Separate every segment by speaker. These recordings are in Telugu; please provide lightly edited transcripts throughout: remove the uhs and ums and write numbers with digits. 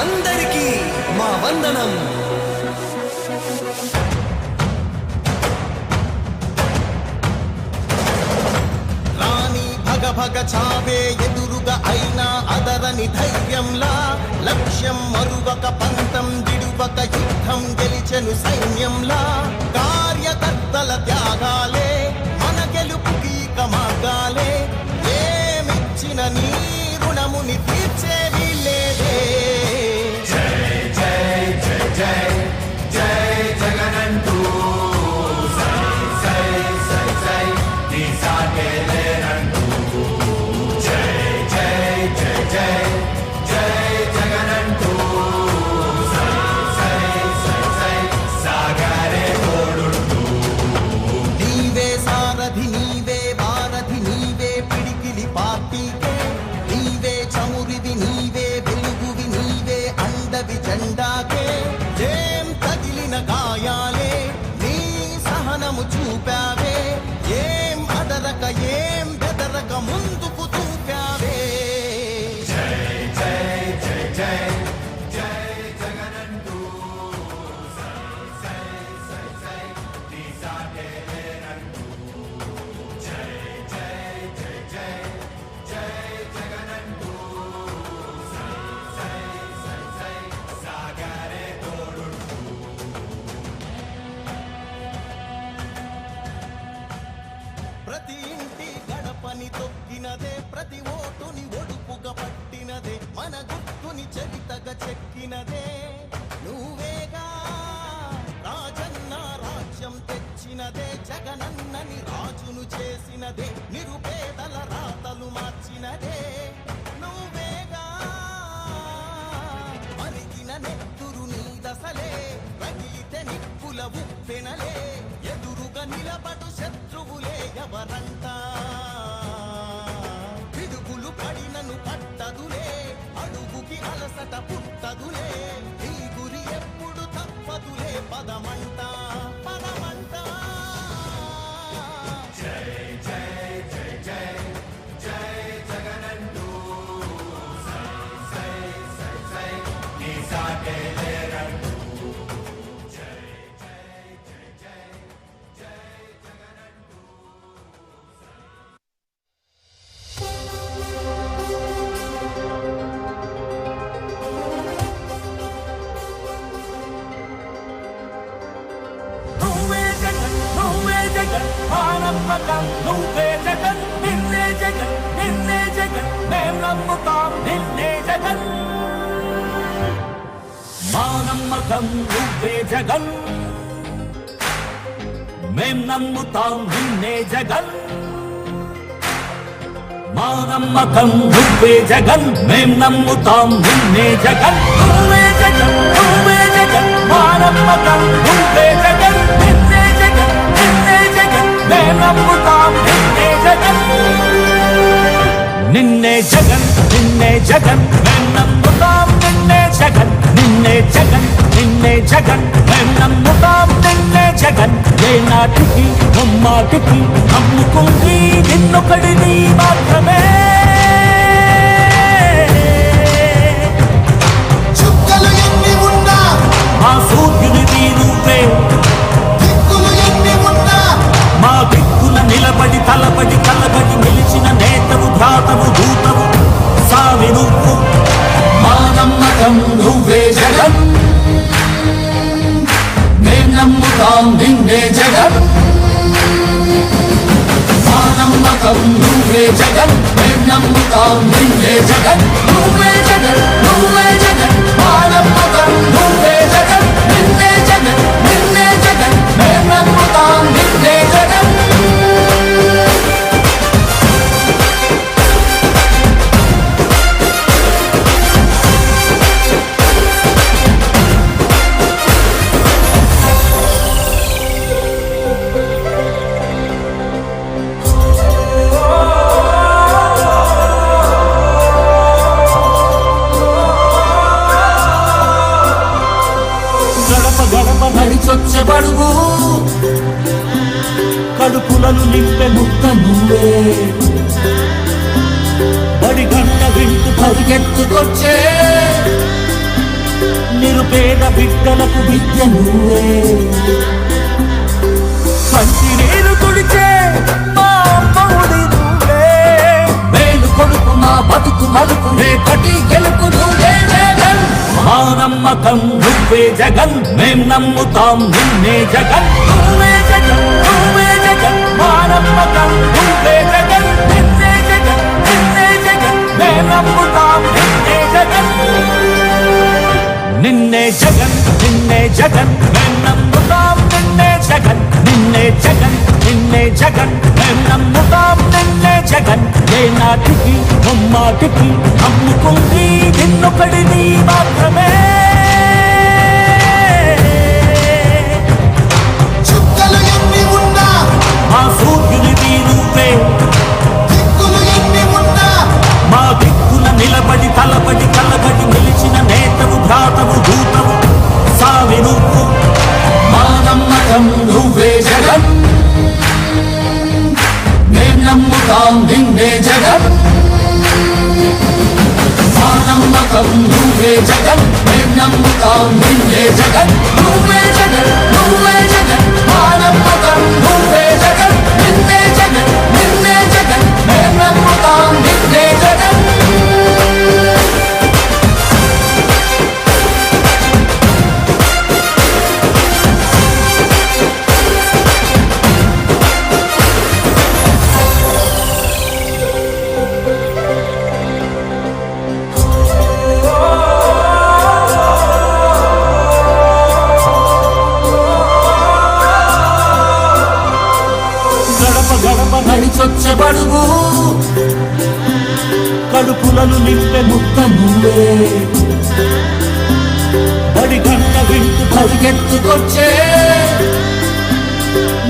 Speaker 1: అందరికీ మా వందనం.
Speaker 2: రాణి భగ భగ చావే ఎదురుగా అయినా అదరని ధైర్యంలా, లక్ష్యం మరువక పంతం విడువక యుద్ధం గెలిచెను సైన్యంలా, కార్యకర్తల త్యాగాలే మన గెలుపుకి మార్గాలే, ఏమిచ్చిన నీ రుణముని తీర్చేది లేదే.
Speaker 3: జై జై జై జై జై జగనంటూ సై సై సై సై నీ సాటే లేనంటూ. జై జై జై జై జై జగనంటూ సై సై సై సై సాగరే తోడుంటూ.
Speaker 2: నీవే సారథి నీవే వారధి నీవే పిడికిలి పార్టీకే, నీవే చమురివి నీవే వెలుగువి నీవే అండవి జెండాకే. ఏం తగిలిన గాయాలే నీ సహనము చూపావే, ఏం అదరక ఏం బెదరక ముందుకు చూపావే.
Speaker 3: జై జై జై జై జై జగనంటూ సై సై సై సై నీ సాటే లేనంటూ. జై జై జై జై జై జగనంటూ సై సై సై సై సాగరే తోడుంటూ.
Speaker 2: ప్రతి ఇంటి గడపని తొక్కినదే, ప్రతి ఓటుని ఒడుపుగా పట్టినదే, మన గుర్తుని చరితగా చెక్కినదే నువ్వేగా. రాజన్న రాజ్యం తెచ్చినదే, జగనన్నని రాజును చేసినదే, నిరుపేదల రాతలు మార్చినదే నువ్వేగా. మరిగిన నెత్తురు నీ దశలే, రగిలితే నిప్పుల ఉప్పెనలే, ఎదురుగా నిలబడు శత్రువులే ఎవరంట. పిడుగులు పడినను పట్టదులే, అడుగుకి అలసట పుట్టదులే, ఈ గురి ఎప్పుడు తప్పదులే, పదమంట పదమంట.
Speaker 3: జై జై జై జై జై జగనంటూ సై సై సై సై నీ సాటే లేనంటూ. జై జై జై జై జై జగనంటూ.
Speaker 4: నువ్వే జగన్ నువ్వే జగన్ మా నమ్మకం, నువ్వే జగన్ నిన్నే జగన్ నిన్నే జగన్ మేం నమ్ముతాం నిన్నే జగన్. మా నమ్మకం నువ్వే జగన్, మేం నమ్ముతాం నిన్నే జగన్. మా నమ్మకం నువ్వే జగన్, మేం నమ్ముతాం నిన్నే జగన్. నువ్వే జగన్ నువ్వే జగన్ మా నమ్మకం, నువ్వే జగన్ నిన్నే జగన్ నిన్నే జగన్ మేం నమ్ముతాం నిన్నే జగన్. నిన్నే జగన్ నిన్నే జగన్ మేం నమ్ముతాం నిన్నే జగన్ నిన్నే జగన్ నిన్నే జగన్ మేం నమ్ముతాం నిన్నే జగన్. ఏ నాటికి నమ్మాటికి నమ్ముకుంది నిన్నొకడిని మాత్రమే.
Speaker 2: చుక్కలు ఎన్ని ఉన్నా
Speaker 4: మా సూర్యునివి నువ్వే,
Speaker 2: దిక్కులు ఎన్ని ఉన్నా
Speaker 4: మా దిక్కుల నిలబడి తలబడి కలబడి నిలిచిన నేతవు భ్రాతవు దూతవు సావి నువ్వు. మా నమ్మకం నువ్వే జగన్, మేం నమ్ముతాం నిన్నే జగన్. మా నమ్మకం నువ్వే జగన్, మేం నమ్ముతాం నిన్నే జగన్. నువ్వే జగన్ నువ్వే జగన్ మా నమ్మకం, నువ్వే జగన్ నిన్నే జగన్ నిన్నే జగన్ మేం నమ్ముతాం నిన్నే జగన్. నడిచొచ్చబడుగు కడుపులను నింపే ముక్క నువ్వే, బడి గంట వింటూ పరిగెత్తుకొచ్చే నిరుపేద బిడ్డలకు విద్య నువ్వే, కంటి నీరు తుడిచే మా అమ్మఒడి నువ్వే, మేలు కొడుకు మా బతుకు మలుపు రేపటి గెలుపు నువ్వే జగన్. మా నమ్మకం నువ్వే జగన్, మేం నమ్ముతాం నిన్నే జగన్. నువ్వే జగన్, నువ్వే జగన్, మా నమ్మకం నువ్వే జగన్. నిన్నే జగన్, నిన్నే జగన్, మేం నమ్ముతాం నిన్నే జగన్. నిన్నే జగన్, నిన్నే జగన్, మేం నమ్ముతాం నిన్నే జగన్. నిన్నే జగన్, నిన్నే జగన్, మేం నమ్ముతాం నిన్నే జగన్. ఏ నాటికి బొమ్మాటికి నమ్ముకుంది నిన్నొకడిని మాత్రమే.
Speaker 2: చుక్కలు ఎన్ని ఉన్నా
Speaker 4: మా సూర్యునివి నువ్వే,
Speaker 2: దిక్కులు ఎన్ని ఉన్నా
Speaker 4: మా దిక్కుల నిలబడి తలబడి కలబడి నిలిచిన నేతవు భ్రాతవు దూతవు సావి నువ్వు. మా నమ్మకం నువ్వే జగన్, మేం నమ్ముతాం నిన్నే జగన్. మా నమ్మకం నువ్వే జగన్, మేం నమ్ముతాం నిన్నే జగన్. నువ్వే జగన్, నువ్వే జగన్, మా నమ్మకం నువ్వే జగన్. నిన్నే జగన్, నిన్నే జగన్, మేం నమ్ముతాం నిన్నే జగన్. గడప గడప నడిచొచ్చే బడుగు, కడుపులను నింపే ముక్క నువ్వే, బడి గంట వింటూ పరిగెత్తుకొచ్చే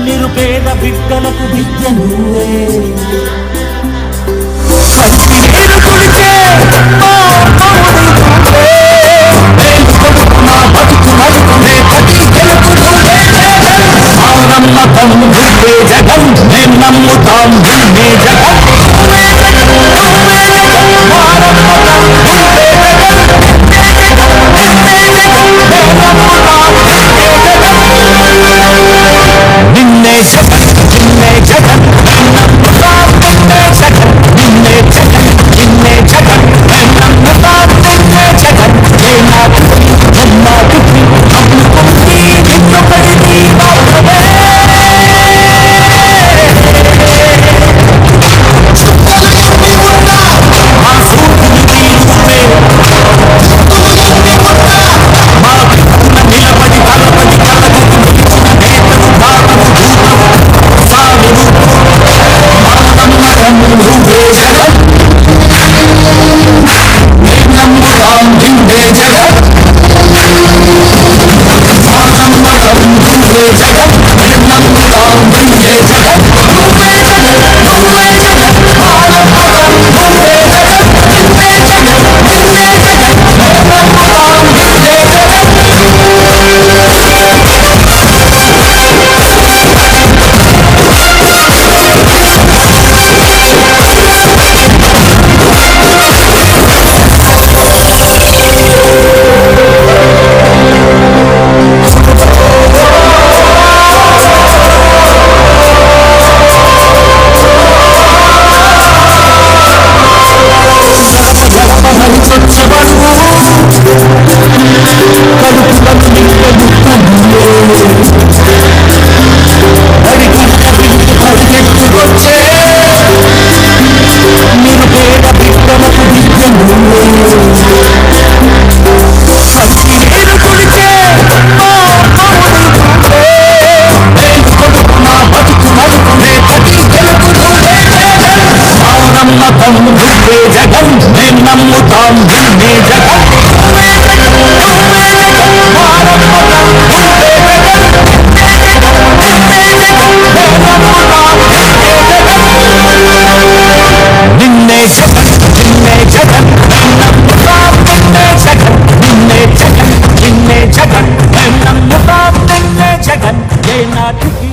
Speaker 4: నిరుపేద బిడ్డలకు విద్య నువ్వే, కంటి నీరు తుడిచే మా అమ్మఒడి నువ్వే, మేలు కొడుకు మా బతుకు మలుపు రేపటి గెలుపు నువ్వే జగన్. మా నమ్మకం నువ్వే జగన్, మేం నమ్ముతాం నిన్నే జగన్. నువ్వే జగన్, నువ్వే జగన్, మా నమ్మకం నువ్వే జగన్. నిన్నే జగన్, మేం నమ్ముతాం నిన్నే జగన్. నిన్నే జగన్, నిన్నే జగన్, మేం నమ్ముతాం నిన్నే జగన్. నిన్నే జగన్, నిన్నే జగన్, మేం నమ్ముతాం నిన్నే జగన్. ఏ నాటికి బొమ్మాటికి నమ్ముకుంది నిన్నొకడిని మాత్రమే.
Speaker 2: చుక్కలు ఎన్ని ఉన్నా
Speaker 4: మా సూర్యునివి నువ్వే,
Speaker 2: దిక్కులు ఎన్ని ఉన్నా
Speaker 4: మా దిక్కున నిలబడి తలబడి కలబడి నిలిచిన నేతవు భ్రాతవు దూతవు సావి నువ్వు. మా నమ్మకం నువ్వే జగన్, మేం నమ్ముతాం నిన్నే జగన్. మా నమ్మకం నువ్వే జగన్, మేం నమ్ముతాం నిన్నే జగన్. నువ్వే జగన్, నువ్వే జగన్, మా నమ్మకం నువ్వే జగన్. నిన్నే జగన్, నిన్నే జగన్, మేం నమ్ముతాం నిన్నే జగన్. నువ్వే జగన్, మేం నమ్ముతాం నిన్నే జగన్. నువ్వే జగన్, నువ్వే జగన్, మా నమ్మకం నువ్వే జగన్. నిన్నే జగన్, నిన్నే జగన్, మేం నమ్ముతాం నిన్నే జగన్. నిన్నే జగన్, నిన్నే జగన్, మేం నమ్ముతాం నిన్నే జగన్. నిన్నే జగన్, నిన్నే జగన్, మేం నమ్ముతాం నిన్నే జగన్. ఏ నాటికి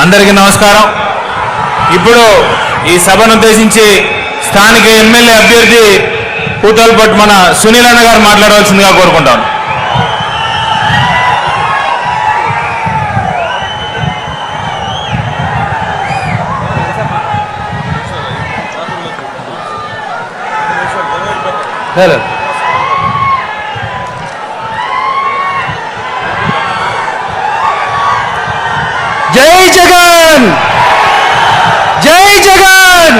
Speaker 5: అందరికీ నమస్కారం. ఇప్పుడు ఈ సభను ఉద్దేశించి స్థానిక ఎమ్మెల్యే అభ్యర్థి పూతలపట్టు మన సునీల్ అన్న గారు మాట్లాడవలసిందిగా కోరుకుంటాను.
Speaker 1: జై జగన్, జై జగన్.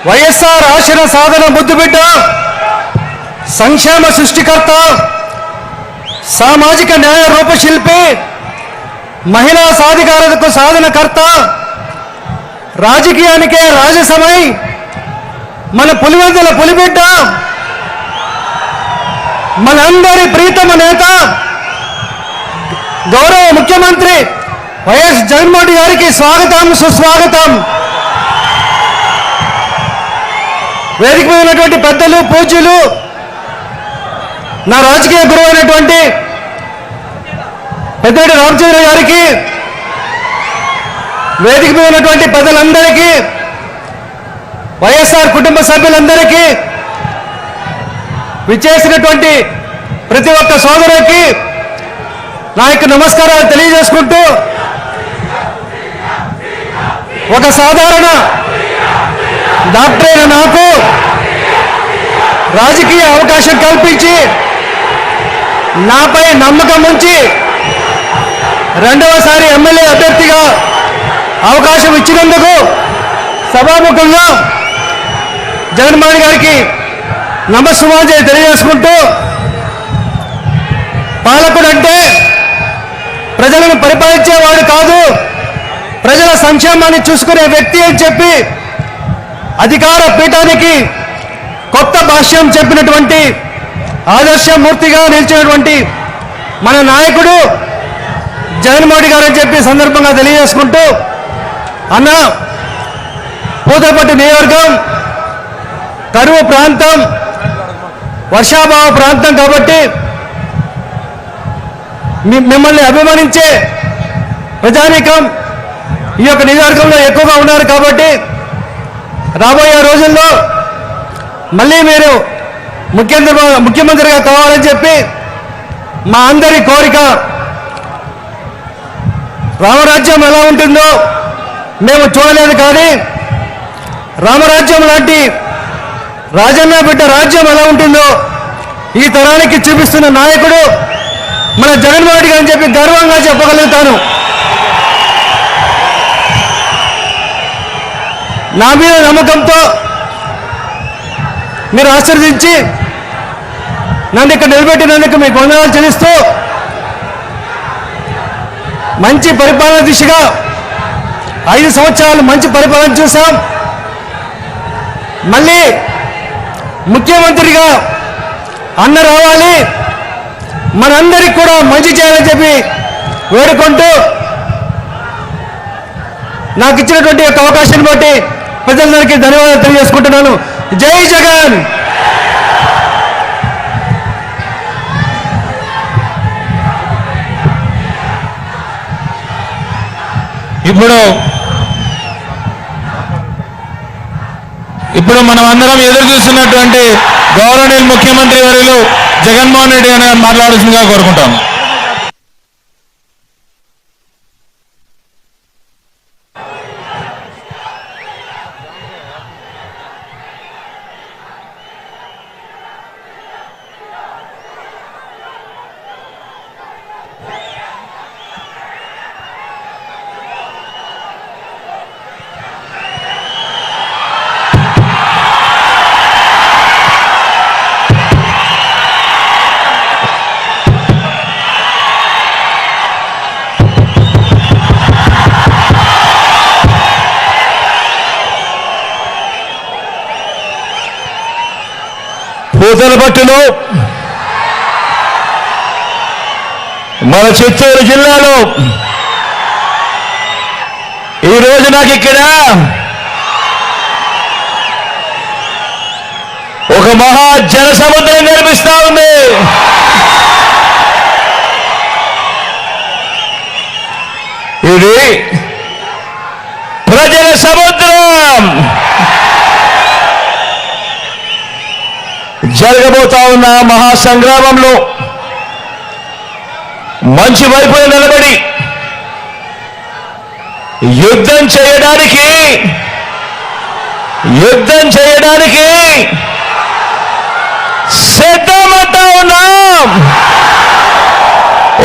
Speaker 1: వైఎస్ఆర్ ఆశన సాధన ముద్దుబిడ్డ, సంక్షేమ సృష్టికర్త, సామాజిక న్యాయ రూపశిల్పి, మహిళా సాధికారతకు సాధనకర్త, రాజకీయానికే రాజసమై మన పులివెందుల పులిబిడ్డ, మనందరి ప్రీతమ నేత గౌరవ ముఖ్యమంత్రి వైఎస్ జగన్మోహన్ గారికి స్వాగతం, సుస్వాగతం. వేదిక మీద ఉన్నటువంటి పెద్దలు, పూజ్యులు, నా రాజకీయ గురువు అయినటువంటి పెద్దరెడ్డి రామచంద్ర గారికి, వేదిక మీద ఉన్నటువంటి పెద్దలందరికీ, వైఎస్ఆర్ కుటుంబ సభ్యులందరికీ, విచ్చేసినటువంటి ప్రతి ఒక్క సోదరుడికి నా యొక్క నమస్కారాలు తెలియజేసుకుంటూ, ఒక సాధారణ డాక్టర్ అయిన నాకు రాజకీయ అవకాశం కల్పించి నాపై నమ్మకం ఉంచి రెండవసారి ఎమ్మెల్యే అభ్యర్థిగా అవకాశం ఇచ్చినందుకు సభాముఖంగా జగన్మోహన్ గారికి నమస్సుమాంజలి తెలియజేసుకుంటూ, పాలకుడు అంటే ప్రజలను పరిపాలించేవాడు కాదు, ప్రజల సంక్షేమాన్ని చూసుకునే వ్యక్తి అని చెప్పి అధికార పీఠానికి కొత్త భాష్యం చెప్పినటువంటి ఆదర్శమూర్తిగా నిలిచినటువంటి మన నాయకుడు జగన్మోహన్ గారు అని చెప్పి సందర్భంగా తెలియజేసుకుంటూ, అన్న పూతలపట్టు నియోజకవర్గం కరువు ప్రాంతం, వర్షాభావ ప్రాంతం కాబట్టి మిమ్మల్ని అభిమానించే ప్రజానీకం ఈ యొక్క నియోజకవర్గంలో ఎక్కువగా ఉన్నారు కాబట్టి రాబోయే రోజుల్లో మళ్ళీ మీరు ముఖ్యమంత్రిగా కావాలని చెప్పి మా అందరి కోరిక. రామరాజ్యం ఎలా ఉంటుందో మేము చూడలేదు, కానీ రామరాజ్యం లాంటి రాజన్న బిడ్డ రాజ్యం ఎలా ఉంటుందో ఈ తరానికి చూపిస్తున్న నాయకుడు మన జగన్మోహన్ గారు అని చెప్పి గర్వంగా చెప్పగలుగుతాను. నా మీద నమ్మకంతో మీరు ఆశీర్వదించి నన్ను ఇక్కడ నిలబెట్టినందుకు మీకు వందనాలు చెల్లిస్తూ, మంచి పరిపాలన దిశగా 5 సంవత్సరాలు మంచి పరిపాలన చూసాం. మళ్ళీ ముఖ్యమంత్రిగా అన్న రావాలి, మనందరికి కూడా మంచి చేయాలని చెప్పి వేడుకుంటూ, నాకు ఇచ్చినటువంటి యొక్క అవకాశాన్ని బట్టి ప్రజలందరికీ ధన్యవాదాలు తెలియజేసుకుంటున్నాను. జై జగన్.
Speaker 5: ఇప్పుడు మనం అందరం ఎదురు చూస్తున్నటువంటి గౌరవనీయ ముఖ్యమంత్రి వర్యులు జగన్మోహన్ రెడ్డి గారిని మాట్లాడాల్సిందిగా కోరుకుంటాం.
Speaker 6: పూతలపట్టులో మన చిత్తూరు జిల్లాలో ఈరోజు నాకు ఇక్కడ ఒక మహా జనసముద్రం కనిపిస్తా ఉంది. ఇది ప్రజల సముద్రం. జరగబోతా ఉన్న మహాసంగ్రామంలో మంచి వైపున నిలబడి యుద్ధం చేయడానికి సిద్ధమంటా ఉన్నాం.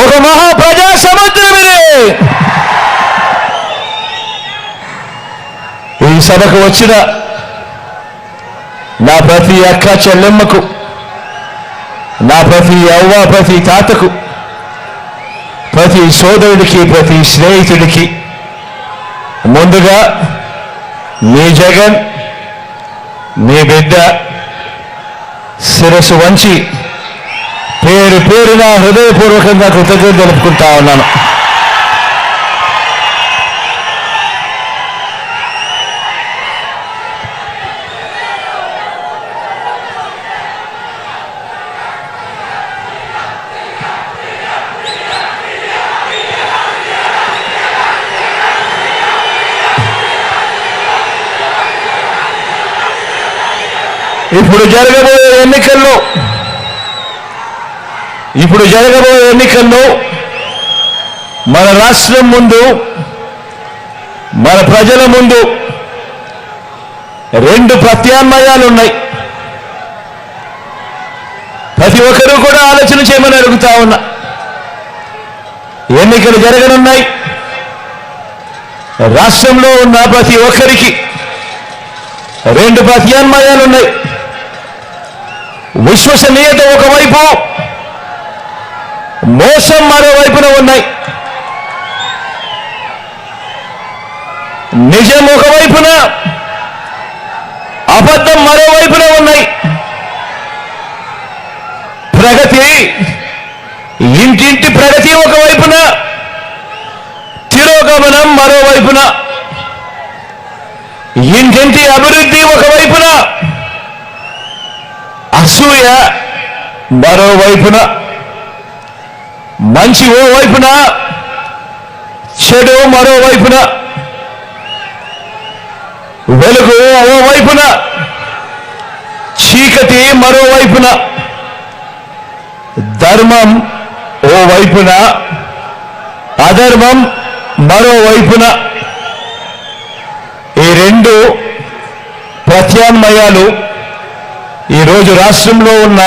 Speaker 6: ఒక మహాప్రజా సముద్రం ఇది. ఈ సభకు వచ్చిన నా ప్రతి అక్క చెల్లెమ్మకు, నా ప్రతి అవ్వ, ప్రతి తాతకు, ప్రతి సోదరుడికి, ప్రతి స్నేహితుడికి ముందుగా మీ జగన్, మీ బిడ్డ శిరస్సు వంచి పేరు పేరున హృదయపూర్వకంగా కృతజ్ఞతలు తెలుపుకుంటా ఉన్నాను. ఇప్పుడు జరగబోయే ఎన్నికల్లో మన రాష్ట్రం ముందు, మన ప్రజల ముందు రెండు ప్రత్యామ్నాయాలు ఉన్నాయి. ప్రతి ఒక్కరూ కూడా ఆలోచన చేయమని అడుగుతా ఉన్నా. ఎన్నికలు జరగనున్నాయి. రాష్ట్రంలో ఉన్న ప్రతి ఒక్కరికి రెండు ప్రత్యామ్నాయాలు ఉన్నాయి. విశ్వసనీయత ఒకవైపు, మోసం మరోవైపున ఉన్నాయి. నిజం ఒకవైపున, అబద్ధం మరోవైపున ఉన్నాయి. ప్రగతి, ఇంటింటి ప్రగతి ఒకవైపున, తిరోగమనం మరోవైపున. ఇంటింటి అభివృద్ధి ఒకవైపున, అసూయ మరోవైపున. మంచి ఓ వైపున, చెడు మరోవైపున. వెలుగు ఓ వైపున, చీకటి మరోవైపున. ధర్మం ఓ వైపున, అధర్మం మరోవైపున. ఈ రెండు ప్రత్యామ్నాయాలు ఈరోజు రాష్ట్రంలో ఉన్న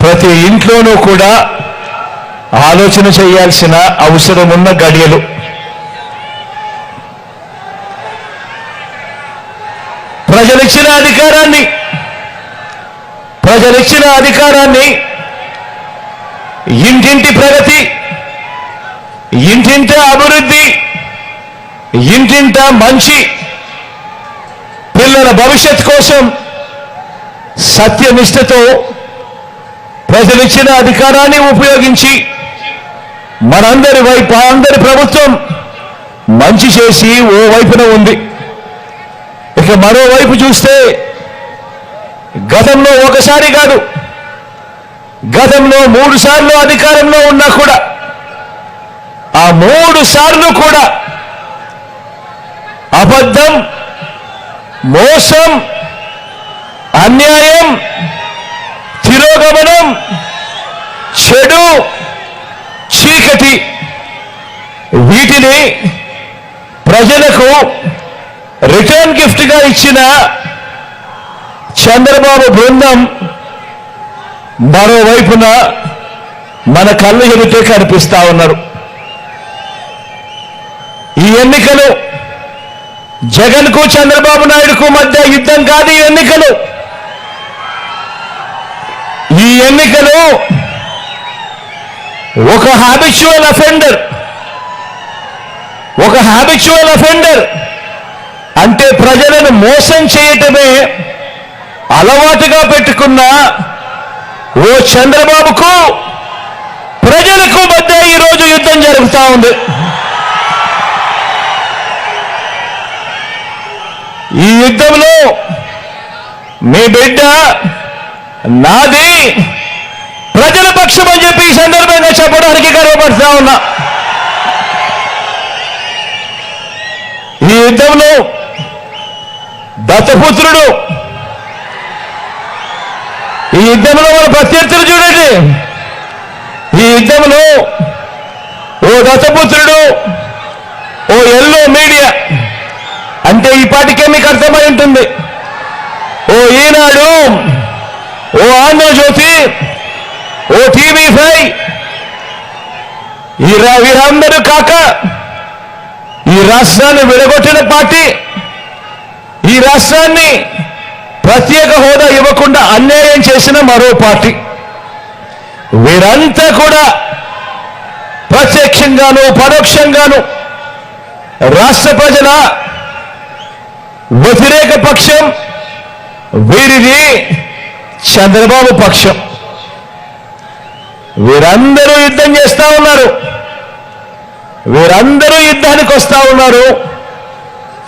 Speaker 6: ప్రతి ఇంట్లోనూ కూడా ఆలోచన చేయాల్సిన అవసరం ఉన్న గడియలు. ప్రజలిచ్చిన అధికారాన్ని ఇంటింటి ప్రగతి, ఇంటింట అభివృద్ధి, ఇంటింట మంచి, పిల్లల భవిష్యత్ కోసం సత్యనిష్టతో ప్రజలిచ్చిన అధికారాన్ని ఉపయోగించి అందరి ప్రభుత్వం మంచి చేసి ఓ వైపున ఉంది. ఇక మరోవైపు చూస్తే గతంలో ఒకసారి కాదు, గతంలో 3 సార్లు అధికారంలో ఉన్నా కూడా ఆ 3 సార్లు కూడా అబద్ధం, మోసం, అన్యాయం, తిరోగమనం, చెడు, చీకటి, వీటిని ప్రజలకు రిటర్న్ గిఫ్ట్గా ఇచ్చిన చంద్రబాబు బృందం మరోవైపున మన కళ్ళ ఎదుటే కనిపిస్తా ఉన్నారు. ఈ ఎన్నికలు జగన్కు చంద్రబాబు నాయుడుకు మధ్య యుద్ధం కాదు. ఈ ఎన్నికలు ఒక హ్యాబిచువల్ అఫెండర్ అంటే ప్రజలను మోసం చేయటమే అలవాటుగా పెట్టుకున్న ఓ చంద్రబాబుకు ప్రజలకు మధ్య ఈరోజు యుద్ధం జరుగుతూ ఉంది. ఈ యుద్ధంలో మీ బిడ్డ నాది ప్రజల పక్షం అని చెప్పి ఈ సందర్భంగా చెప్పడానికి గర్వపడుతూ ఉన్నా. ఈ యుద్ధ యుద్ధంలో దత్తపుత్రుడు, ఈ యుద్ధంలో మన ప్రత్యర్థులు చూడండి, ఈ యుద్ధంలో ఓ దత్తపుత్రుడు, ఓ ఎల్లో మీడియా అంటే ఈ పాటికే మీకు అర్థమై ఉంటుంది. ఓ ఈనాడు, ఓ ఆంధ్రజ్యోతి, ఓ TV5 వీరందరూ కాక ఈ రాష్ట్రాన్ని విడగొట్టిన పార్టీ, ఈ రాష్ట్రాన్ని ప్రత్యేక హోదా ఇవ్వకుండా అన్యాయం చేసిన మరో పార్టీ, వీరంతా కూడా ప్రత్యక్షంగాను పరోక్షంగాను రాష్ట్ర ప్రజల వ్యతిరేక పక్షం. వీరిది చంద్రబాబు పక్షం. వీరందరూ యుద్ధం చేస్తా ఉన్నారు, వీరందరూ యుద్ధానికి వస్తా ఉన్నారు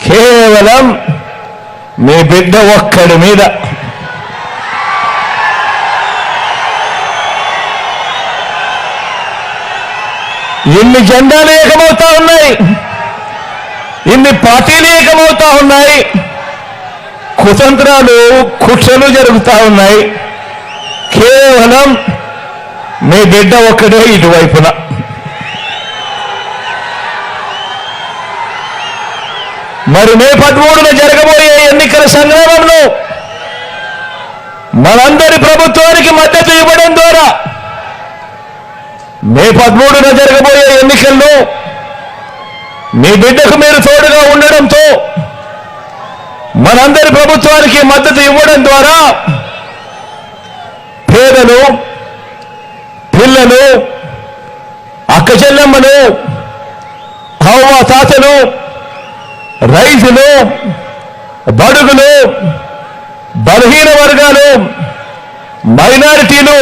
Speaker 6: కేవలం మీ బిడ్డ ఒక్కడి మీద. ఇన్ని జెండాలు ఏకమవుతా ఉన్నాయి, ఇన్ని పార్టీలు ఏకమవుతా ఉన్నాయి, కుతంత్రాలు కుట్రలు జరుగుతా ఉన్నాయి. కేవలం మీ బిడ్డ ఒక్కడే ఇటువైపున. మరి మే 13న జరగబోయే ఎన్నికల సంగ్రామంలో మనందరి ప్రభుత్వానికి మద్దతు ఇవ్వడం ద్వారా మే 13న జరగబోయే ఎన్నికల్లో మీ బిడ్డకు మీరు తోడుగా ఉండడంతో మనందరి ప్రభుత్వానికి మద్దతు ఇవ్వడం ద్వారా పేదలు, పిల్లలు, అక్క చెల్లెమ్మలు, అవ్వ తాతలు, రైతులు, బడుగులు, బలహీన వర్గాలు, మైనారిటీలు,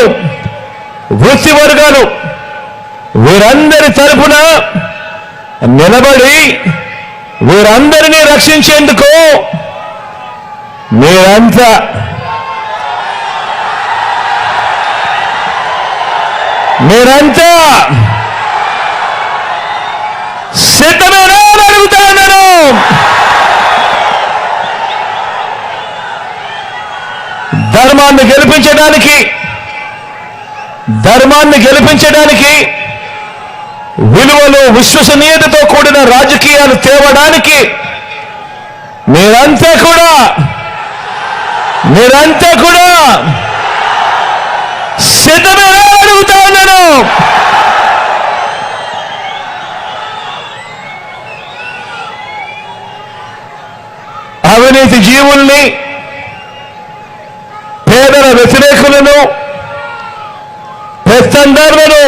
Speaker 6: వృత్తి వర్గాలు వీరందరి తరపున నిలబడి వీరందరినీ రక్షించేందుకు మీరంతా సిద్ధమేనా అని అడుగుతాను. ధర్మాన్ని గెలిపించడానికి విలువలు, విశ్వసనీయతతో కూడిన రాజకీయాలు తేవడానికి మీరంతా కూడా సిద్ధమేనా అడుగుతా ఉన్నాను. అవినీతి జీవుల్ని, పేదల వ్యతిరేకులను, పెత్తందారులను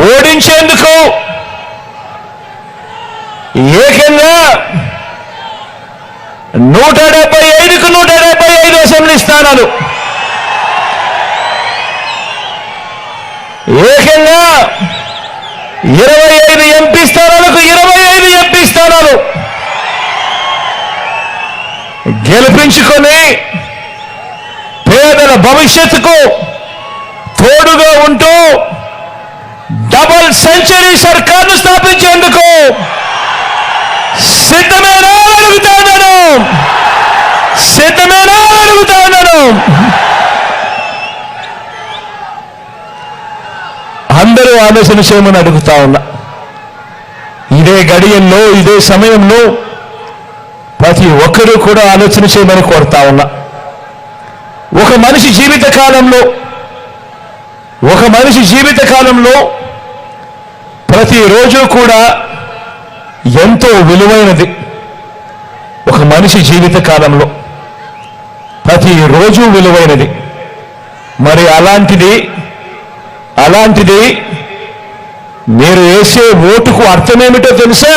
Speaker 6: ఓడించేందుకు ఏకంగా 175కు 175 అసెంబ్లీ స్థానాలు, ఏకంగా 25 ఎంపీ స్థానాలకు 25 ఎంపీ స్థానాలు గెలిపించుకొని పేదల భవిష్యత్తుకు తోడుగా ఉంటూ డబుల్ సెంచరీ సర్కార్ను స్థాపించేందుకు సిద్ధమేనా అడుగుతాను. అందరూ ఆలోచన చేయమని అడుగుతా ఉన్నా. ఇదే గడియల్లో, ఇదే సమయంలో ప్రతి ఒక్కరూ కూడా ఆలోచన చేయమని కోరుతా ఉన్నా. ఒక మనిషి జీవిత కాలంలో ప్రతిరోజు కూడా ఎంతో విలువైనది. ఒక మనిషి జీవిత కాలంలో ప్రతిరోజు విలువైనది. మరి అలాంటిది మీరు వేసే ఓటుకు అర్థమేమిటో తెలుసా?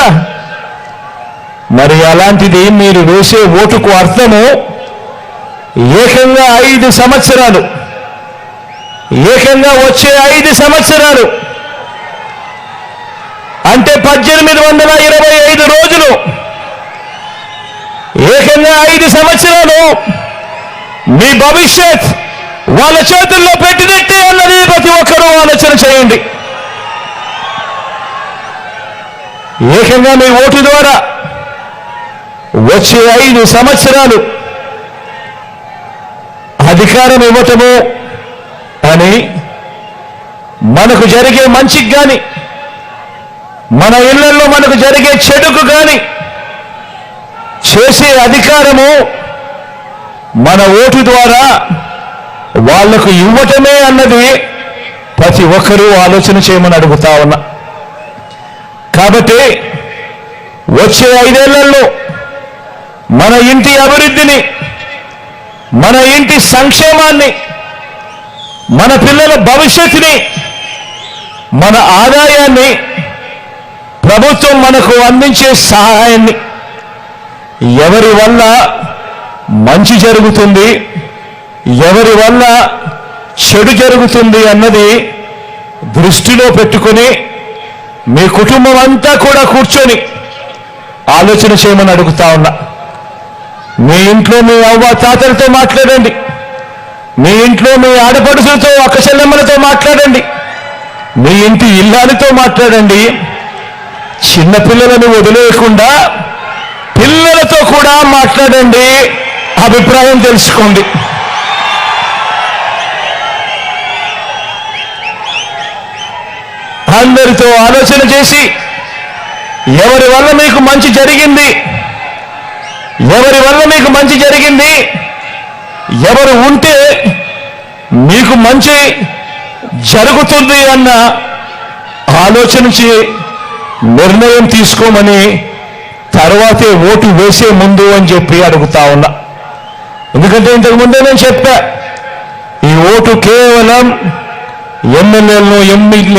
Speaker 6: మరి అలాంటిది మీరు వేసే ఓటుకు అర్థము ఏకంగా 5 సంవత్సరాలు, ఏకంగా వచ్చే 5 సంవత్సరాలు అంటే 1825 రోజులు, ఏకంగా 5 సంవత్సరాలు మీ భవిష్యత్ వాళ్ళ చేతుల్లో పెట్టినట్టే అన్నది ప్రతి ఒక్కరూ ఆలోచన చేయండి. ఏకంగా మీ ఓటు ద్వారా వచ్చే 5 సంవత్సరాలు అధికారం ఇవ్వటము అని మనకు జరిగే మంచికి కానీ మన ఇళ్లలో మనకు జరిగే చెడుకు కానీ చేసే అధికారము మన ఓటు ద్వారా వాళ్లకు ఇవ్వటమే అన్నది ప్రతి ఒక్కరూ ఆలోచన చేయమని అడుగుతా ఉన్నా. కాబట్టి వచ్చే 5 ఏళ్లలో మన ఇంటి అభివృద్ధిని, మన ఇంటి సంక్షేమాన్ని, మన పిల్లల భవిష్యత్తుని, మన ఆదాయాన్ని, ప్రభుత్వం మనకు అందించే సహాయాన్ని, ఎవరి వల్ల మంచి జరుగుతుంది, ఎవరి వల్ల చెడు జరుగుతుంది అన్నది దృష్టిలో పెట్టుకొని మీ కుటుంబం అంతా కూడా కూర్చొని ఆలోచన చేయమని అడుగుతా ఉన్నా. మీ ఇంట్లో మీ అవ్వ తాతలతో మాట్లాడండి, మీ ఇంట్లో మీ ఆడపడుచులతో అక్క చెల్లెమ్మలతో మాట్లాడండి, మీ ఇంటి ఇల్లాలతో మాట్లాడండి. చిన్నపిల్లలను వదిలేయకుండా పిల్లలతో కూడా మాట్లాడండి, అభిప్రాయం తెలుసుకోండి. అందరితో ఆలోచన చేసి ఎవరి వల్ల మీకు మంచి జరిగింది, ఎవరి వల్ల మీకు మంచి జరిగింది, ఎవరు ఉంటే మీకు మంచి జరుగుతుంది అన్న ఆలోచించి నిర్ణయం తీసుకోమని తర్వాతే ఓటు వేసే ముందు అని చెప్పి అడుగుతా ఉన్నా. ఎందుకంటే ఇంతకు ముందే నేను చెప్పా, ఈ ఓటు కేవలం ఎమ్మెల్యేలను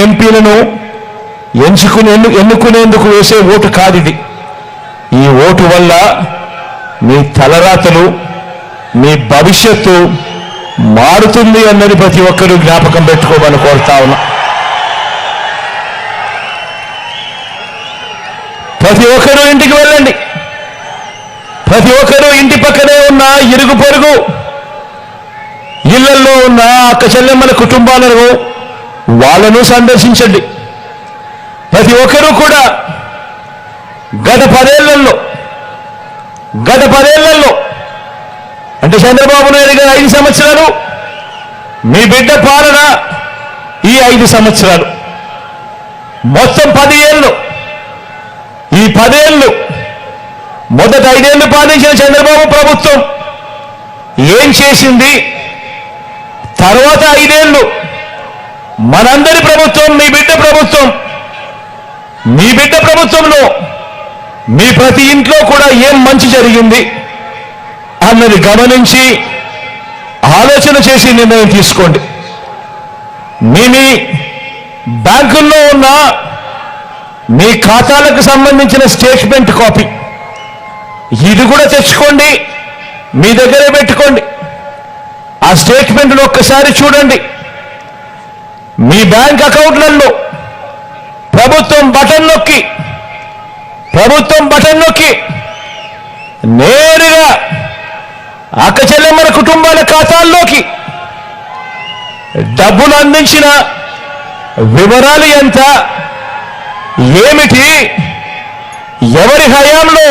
Speaker 6: ఎంపీలను ఎన్నుకునేందుకు వేసే ఓటు కాదు ఇది. ఈ ఓటు వల్ల మీ తలరాతలు, మీ భవిష్యత్తు మారుతుంది అన్నది ప్రతి ఒక్కరూ జ్ఞాపకం పెట్టుకోమని కోరుతా ఉన్నా. ప్రతి ఒక్కరూ ఇంటికి వెళ్ళండి, ప్రతి ఒక్కరూ ఇంటి పక్కనే ఉన్న ఇరుగు పొరుగు ఇళ్లలో ఉన్న అక్క చెల్లెమ్మల కుటుంబాలను వాళ్ళను సందర్శించండి. ప్రతి ఒక్కరూ కూడా గత 10 ఏళ్లలో అంటే చంద్రబాబు నాయుడు గారు 5 సంవత్సరాలు, మీ బిడ్డ పాలన ఈ 5 సంవత్సరాలు, మొత్తం 10 ఏళ్ళు. ఈ 10 ఏళ్ళు మొదట 5 ఏళ్ళు పాలించిన చంద్రబాబు ప్రభుత్వం ఏం చేసింది, తర్వాత 5 ఏళ్ళు మనందరి ప్రభుత్వం, మీ బిడ్డ ప్రభుత్వం, మీ బిడ్డ ప్రభుత్వంలో మీ ప్రతి ఇంట్లో కూడా ఏం మంచి జరిగింది అన్నది గమనించి ఆలోచన చేసి నిర్ణయం తీసుకోండి. మీ బ్యాంకుల్లో ఉన్న మీ ఖాతాలకు సంబంధించిన స్టేట్మెంట్ కాపీ ఇది కూడా తెచ్చుకోండి, మీ దగ్గరే పెట్టుకోండి. ఆ స్టేట్మెంట్ను ఒక్కసారి చూడండి. మీ బ్యాంక్ అకౌంట్లలో ప్రభుత్వం బటన్ నొక్కి నేరుగా అక్క చెల్లెమ్మల కుటుంబాల ఖాతాల్లోకి డబ్బులు అందించిన వివరాలు ఎంత, ఏమిటి, ఎవరి హయాంలో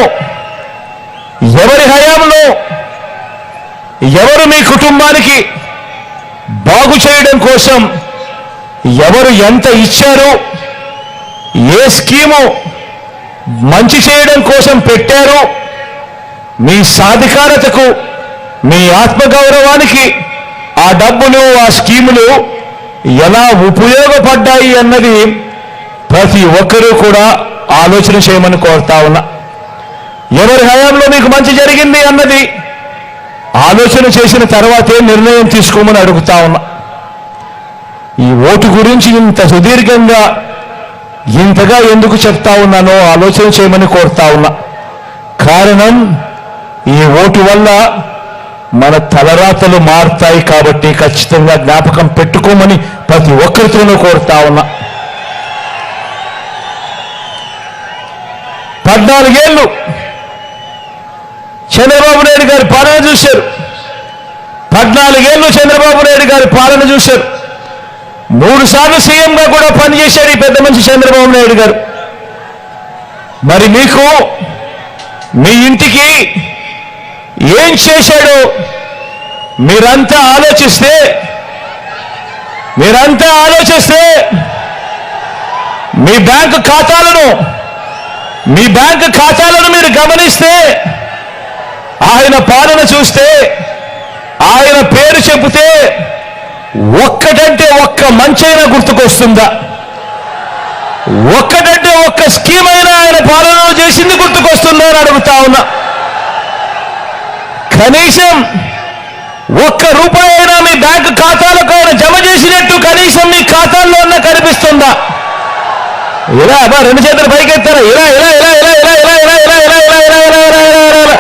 Speaker 6: ఎవరు మీ కుటుంబానికి బాగు చేయడం కోసం ఎవరు ఎంత ఇచ్చారు, ఏ స్కీము మంచి చేయడం కోసం పెట్టారు, మీ సాధికారతకు, మీ ఆత్మగౌరవానికి ఆ డబ్బులు, ఆ స్కీములు ఎలా ఉపయోగపడ్డాయి అన్నది ప్రతి ఒక్కరూ కూడా ఆలోచన చేయమని కోరుతా ఉన్నా. ఎవరి హయాంలో మీకు మంచి జరిగింది అన్నది ఆలోచన చేసిన తర్వాతే నిర్ణయం తీసుకోమని అడుగుతా ఉన్నా. ఈ ఓటు గురించి ఇంత సుదీర్ఘంగా ఇంతగా ఎందుకు చెప్తా ఉన్నానో ఆలోచన చేయమని కోరుతా ఉన్నా. కారణం, ఈ ఓటు వల్ల మన తలరాతలు మారుతాయి కాబట్టి ఖచ్చితంగా జ్ఞాపకం పెట్టుకోమని ప్రతి ఒక్కరితోనూ కోరుతా ఉన్నా. 14 ఏళ్ళు చంద్రబాబు నాయుడు గారి పాలన చూశారు. 14 ఏళ్ళు చంద్రబాబు నాయుడు గారి పాలన చూశారు. 3 సార్లు సీఎంగా కూడా పనిచేశాడు ఈ పెద్ద మనిషి చంద్రబాబు నాయుడు గారు. మరి మీకు మీ ఇంటికి ఏం చేశాడో మీరంతా ఆలోచిస్తే మీ బ్యాంకు ఖాతాలను మీరు గమనిస్తే ఆయన పాలన చూస్తే ఆయన పేరు చెబితే ఒక్కటంటే ఒక్క మంచైనా గుర్తుకొస్తుందా? ఒక్కటంటే ఒక్క స్కీమ్ అయినా ఆయన పాలనలో చేసింది గుర్తుకొస్తుందా అని అడుగుతా ఉన్నా. కనీసం ఒక్క రూపాయి అయినా మీ బ్యాంకు ఖాతాలకు ఆయన జమ చేసినట్టు కనీసం మీ ఖాతాల్లో అన్నా కనిపిస్తుందా? ఇలా అబ్బా రెండు చేతులు పైకెత్తారా? ఇలా ఇలా ఇలా ఇలా ఇలా ఇలా ఇలా ఇలా ఇలా ఇలా ఇలా ఇలా ఇలా ఇలా ఇలా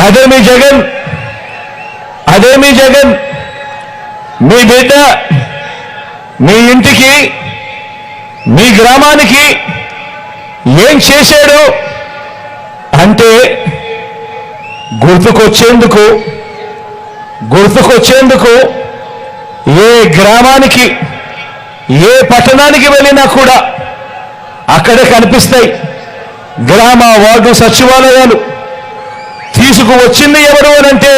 Speaker 6: అదే మీ జగన్, మీ బిడ్డ మీ ఇంటికి మీ గ్రామానికి ఏం చేశాడు అంటే గుర్తుకొచ్చేందుకు ఏ గ్రామానికి ఏ పట్టణానికి వెళ్ళినా కూడా అక్కడే కనిపిస్తాయి గ్రామ వార్డు సచివాలయాలు. తీసుకువచ్చింది ఎవరు అనంటే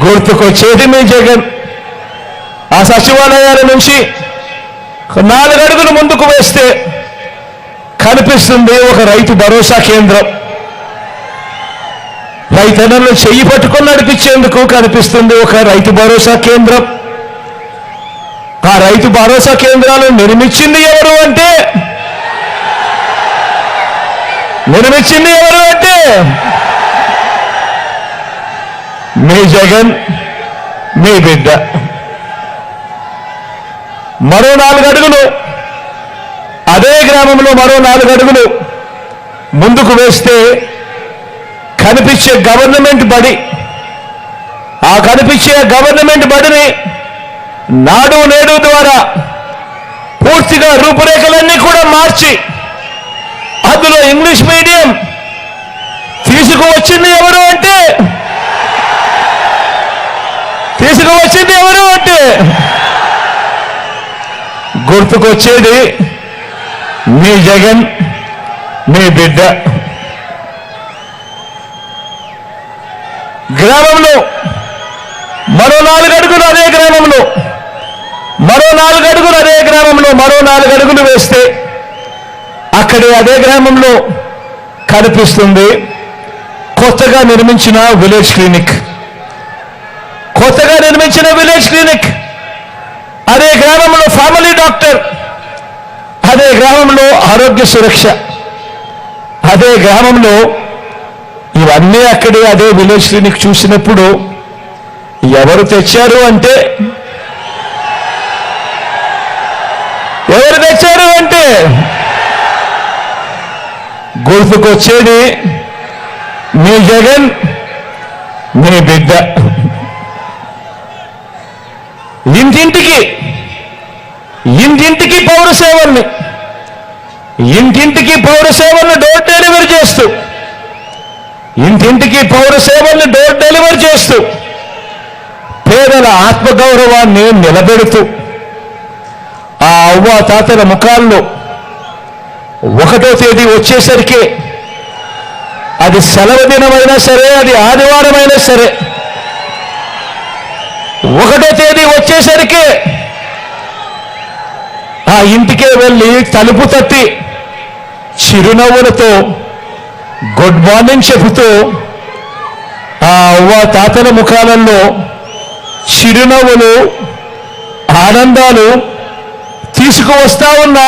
Speaker 6: గుర్తుకొచ్చేది మీ జగన్. ఆ సచివాలయాల నుంచి 4 అడుగులు ముందుకు వేస్తే కనిపిస్తుంది ఒక రైతు భరోసా కేంద్రం. రైతన్నలను చెయ్యి పట్టుకొని నడిపించేందుకు కనిపిస్తుంది ఒక రైతు భరోసా కేంద్రం. ఆ రైతు భరోసా కేంద్రాలను నిర్మించింది ఎవరు అంటే మీ జగన్, మీ బిడ్డ. మరో 4 అడుగులు అదే గ్రామంలో మరో 4 అడుగులు ముందుకు వేస్తే కనిపించే గవర్నమెంట్ బడి. ఆ కనిపించే గవర్నమెంట్ బడిని నాడు నేడు ద్వారా పూర్తిగా రూపురేఖలన్నీ కూడా మార్చి అందులో ఇంగ్లీష్ మీడియం తీసుకువచ్చింది ఎవరు అంటే గుర్తుకొచ్చేది మీ జగన్, మీ బిడ్డ. గ్రామంలో మరో 4 అడుగులు అదే గ్రామంలో మరో 4 అడుగులు అదే గ్రామంలో మరో 4 అడుగులు వేస్తే అక్కడే అదే గ్రామంలో కనిపిస్తుంది కొత్తగా నిర్మించిన విలేజ్ క్లినిక్. అదే గ్రామంలో ఫ్యామిలీ డాక్టర్, అదే గ్రామంలో ఆరోగ్య సురక్ష, అదే గ్రామంలో ఇవన్నీ అక్కడే అదే విలేజ్ క్లినిక్ చూసినప్పుడు ఎవరు తెచ్చారు అంటే గుర్తుకొచ్చేది మీ జగన్, మీ బిడ్డ. ఇంటింటికి పౌర సేవల్ని డోర్ డెలివరీ చేస్తూ పేదల ఆత్మగౌరవాన్ని నిలబెడుతూ ఆ అవ్వ తాతల ముఖాల్లో 1వ తేదీ వచ్చేసరికి అది సెలవు దినమైనా సరే, అది ఆదివారమైనా సరే, 1వ తేదీ వచ్చేసరికి ఆ ఇంటికే వెళ్ళి తలుపు తట్టి చిరునవ్వులతో గుడ్ మార్నింగ్ చెబుతూ ఆ అవ్వ తాతల ముఖాలలో చిరునవ్వులు, ఆనందాలు తీసుకువస్తా ఉన్న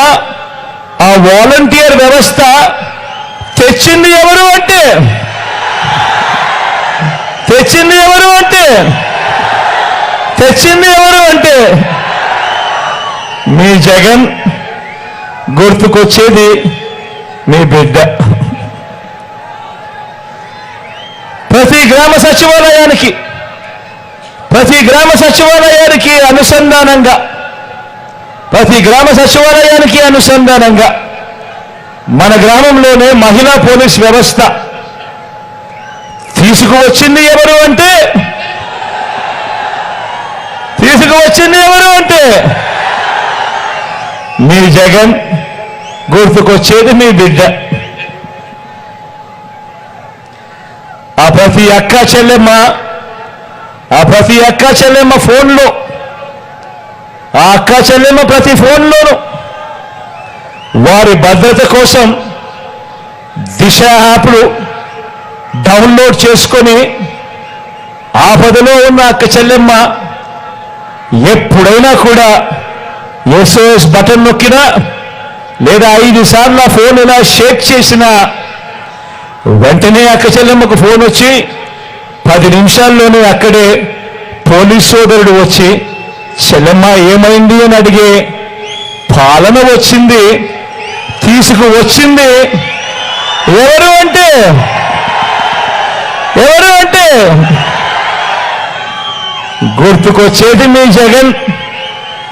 Speaker 6: ఆ వాలంటీర్ వ్యవస్థ తెచ్చింది ఎవరు అంటే మీ జగన్. గుర్తుకొచ్చేది మీ బిడ్డ. ప్రతి గ్రామ సచివాలయానికి అనుసంధానంగా మన గ్రామంలోనే మహిళా పోలీస్ వ్యవస్థ తీసుకువచ్చింది ఎవరు అంటే మీ జగన్, గుర్తుకొచ్చేది మీ బిడ్డ. ఆ ప్రతి అక్క చెల్లెమ్మ ఫోన్లో, ఆ అక్క చెల్లెమ్మ ప్రతి ఫోన్లోనూ వారి భద్రత కోసం దిశ యాప్లు డౌన్లోడ్ చేసుకొని ఆపదలో ఉన్న అక్క చెల్లెమ్మ ఎప్పుడైనా కూడా SOS బటన్ నొక్కినా లేదా 5 సార్లు ఆ ఫోన్ ఇలా షేక్ చేసినా వెంటనే అక్క చెల్లెమ్మకు ఫోన్ వచ్చి 10 నిమిషాల్లోనే అక్కడే పోలీస్ సోదరుడు వచ్చి చెల్లెమ్మ ఏమైంది అని అడిగే పాలన వచ్చింది, తీసుకువచ్చింది ఎవరు అంటే గుర్తుకొచ్చేది మీ జగన్,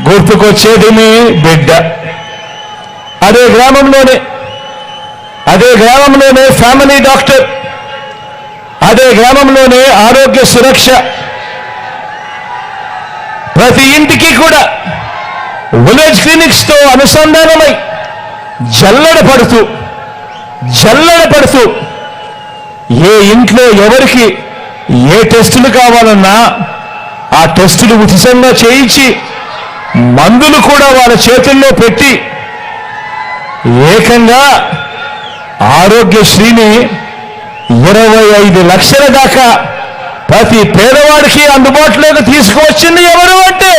Speaker 6: గుర్తుకొచ్చేది మీ బిడ్డ. అదే గ్రామంలోనే ఫ్యామిలీ డాక్టర్, అదే గ్రామంలోనే ఆరోగ్య సురక్ష, ప్రతి ఇంటికి కూడా విలేజ్ క్లినిక్స్ తో అనుసంధానమై జల్లడ పడుతూ ఏ ఇంట్లో ఎవరికి ఏ టెస్టులు కావాలన్నా ఆ టెస్టులు ఉచితంగా చేయించి మందులు కూడా వాళ్ళ చేతుల్లో పెట్టి ఏకంగా ఆరోగ్యశ్రీని 25 లక్షల దాకా ప్రతి పేదవాడికి అందుబాటులోకి తీసుకువచ్చింది ఎవరు అంటే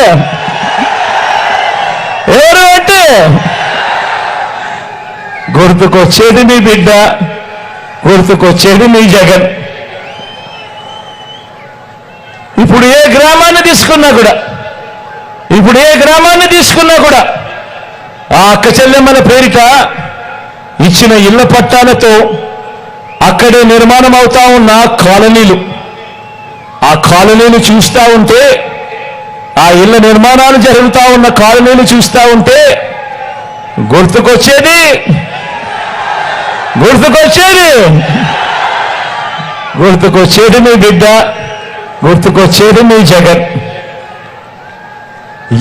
Speaker 6: గుర్తుకొచ్చేది మీ బిడ్డ, గుర్తుకొచ్చేది మీ జగన్. ఇప్పుడు ఏ గ్రామాన్ని తీసుకున్నా కూడా ఆ అక్క చెల్లెమ్మల పేరిట ఇచ్చిన ఇళ్ల పట్టాలతో అక్కడే నిర్మాణం అవుతా ఉన్న కాలనీలు, ఆ కాలనీలు చూస్తూ ఉంటే, ఆ ఇళ్ల నిర్మాణాలు జరుగుతూ ఉన్న కాలనీలు చూస్తూ ఉంటే గుర్తుకొచ్చేది మీ బిడ్డ, గుర్తుకొచ్చేది మీ జగన్.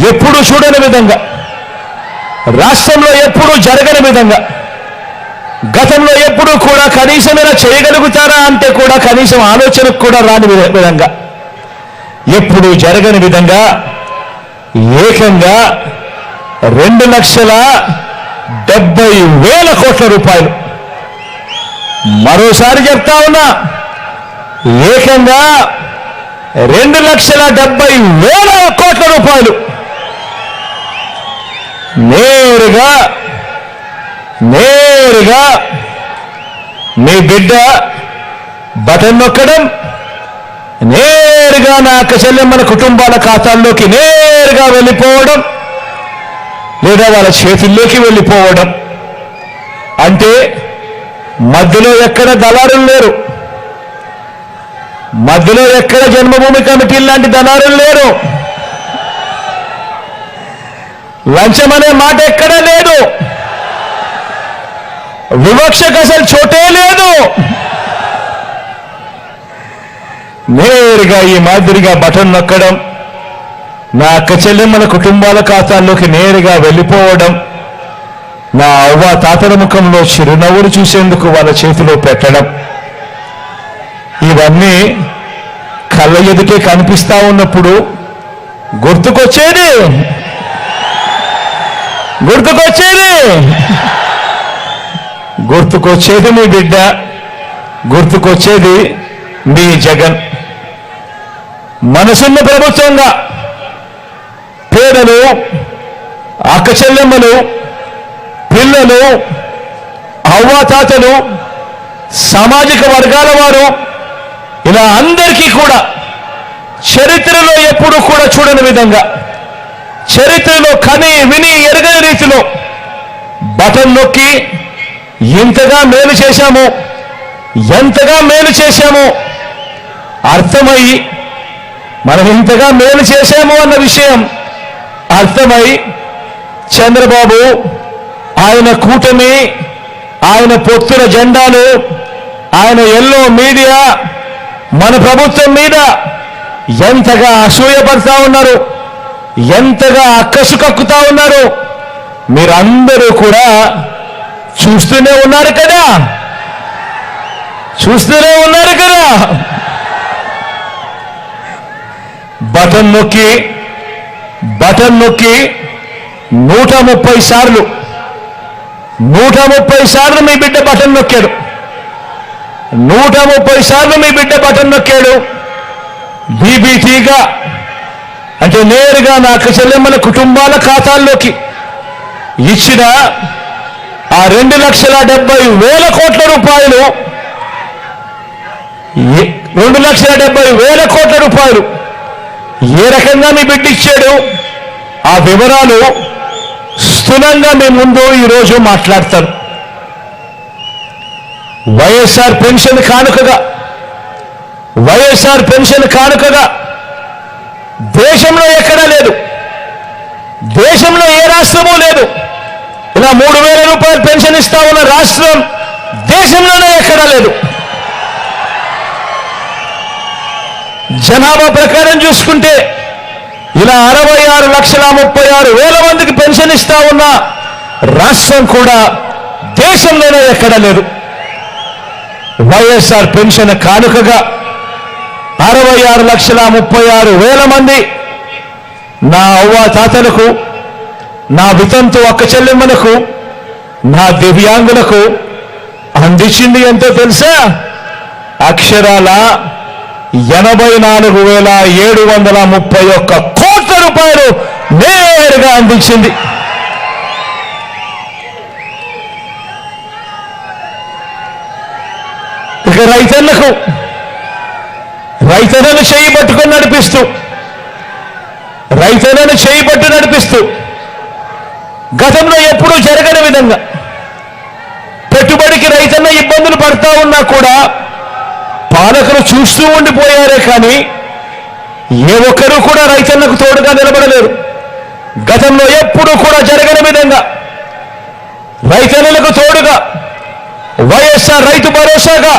Speaker 6: ఎప్పుడు చూడని విధంగా, రాష్ట్రంలో ఎప్పుడూ జరగని విధంగా, గతంలో ఎప్పుడూ కూడా కనీసం ఇలా చేయగలుగుతారా అంటే కూడా కనీసం ఆలోచనకు కూడా రాని విధంగా, ఎప్పుడూ జరగని విధంగా ఏకంగా 2,70,000 కోట్ల రూపాయలు, మరోసారి చెప్తా ఉన్నా, ఏకంగా 2,70,000 కోట్ల రూపాయలు నేరుగా మీ బిడ్డ బటన్ నొక్కడం, నేరుగా నా అక్క చెల్లెమ్మల కుటుంబాల ఖాతాల్లోకి నేరుగా వెళ్ళిపోవడం లేదా వాళ్ళ చేతుల్లోకి వెళ్ళిపోవడం. అంటే మధ్యలో ఎక్కడ దళారులు లేరు, మధ్యలో ఎక్కడ జన్మభూమి కమిటీ లాంటి దళారులు లేరు, లంచం అనే మాట ఎక్కడా లేదు, వివక్షకు అసలు చోటే లేదు. నేరుగా ఈ మాదిరిగా బటన్ నొక్కడం, నా అక్క చెల్లెమ్మల కుటుంబాల ఖాతాల్లోకి నేరుగా వెళ్ళిపోవడం, నా అవ్వ తాతల ముఖంలో చిరునవ్వులు చూసేందుకు వాళ్ళ చేతిలో పెట్టడం, ఇవన్నీ కళ్ళ ఎదుటే కనిపిస్తా ఉన్నప్పుడు గుర్తుకొచ్చేది మీ బిడ్డ, గుర్తుకొచ్చేది మీ జగన్. మనసున్న ప్రభుత్వంగా పేదలు, అక్క చెల్లెమ్మలు, పిల్లలు, అవ్వాతాతలు, సామాజిక వర్గాల వారు, ఇలా అందరికీ కూడా చరిత్రలో ఎప్పుడూ కూడా చూడని విధంగా, చరిత్రలో కని విని ఎరగని రీతిలో బటన్ నొక్కి ఎంతగా మేలు చేశామో అర్థమై, మనం ఇంతగా మేలు చేశాము అన్న విషయం అర్థమై చంద్రబాబు, ఆయన కూటమి, ఆయన పొత్తుల జెండాలు, ఆయన ఎల్లో మీడియా మన ప్రభుత్వం మీద ఎంతగా అసూయపడతా ఉన్నారు, ఎంతగా అక్కసు కక్కుతా ఉన్నారు మీరందరూ కూడా చూస్తూనే ఉన్నారు కదా. బటన్ నొక్కి 130 సార్లు మీ బిడ్డ బటన్ నొక్కాడు. 130 సార్లు మీ బిడ్డ బటన్ నొక్కాడు. బీబీటీగా అంటే నేరుగా నా అక్క చెల్లెమ్మల కుటుంబాల ఖాతాల్లోకి ఇచ్చిన ఆ 2,70,000 కోట్ల రూపాయలు, 2,70,000 కోట్ల రూపాయలు ఏ రకంగా మీ బిడ్డ ఇచ్చాడు ఆ వివరాలు స్థూలంగా మీ ముందు ఈరోజు మాట్లాడతాను. వైఎస్ఆర్ పెన్షన్ కానుకగా దేశంలో ఎక్కడా లేదు, దేశంలో ఏ రాష్ట్రమూ లేదు. ఇలా 3,000 రూపాయలు పెన్షన్ ఇస్తా ఉన్న రాష్ట్రం దేశంలోనే ఎక్కడా లేదు. జనాభా ప్రకారం చూసుకుంటే ఇలా 66,36,000 మందికి పెన్షన్ ఇస్తా ఉన్న రాష్ట్రం కూడా దేశంలోనే ఎక్కడా లేదు. వైఎస్ఆర్ పెన్షన్ కానుకగా 66,36,000 మంది నా అవ్వ తాతలకు, నా వితంతు అక్క చెల్లెమ్మలకు, నా దివ్యాంగులకు అందించింది ఎంతో తెలుసా? అక్షరాల 84,731 కోట్ల రూపాయలు నేరుగా అందించింది. ఇక రైతన్నను చేయి పట్టుకొని నడిపిస్తూ గతంలో ఎప్పుడూ జరగని విధంగా పెట్టుబడికి రైతన్న ఇబ్బందులు పడతా ఉన్నా కూడా పాలకులు చూస్తూ ఉండిపోయారే కానీ ఏ ఒక్కరూ కూడా రైతన్నకు తోడుగా నిలబడలేరు. గతంలో ఎప్పుడూ కూడా జరగని విధంగా రైతన్నలకు తోడుగా వైఎస్ఆర్ రైతు భరోసాగా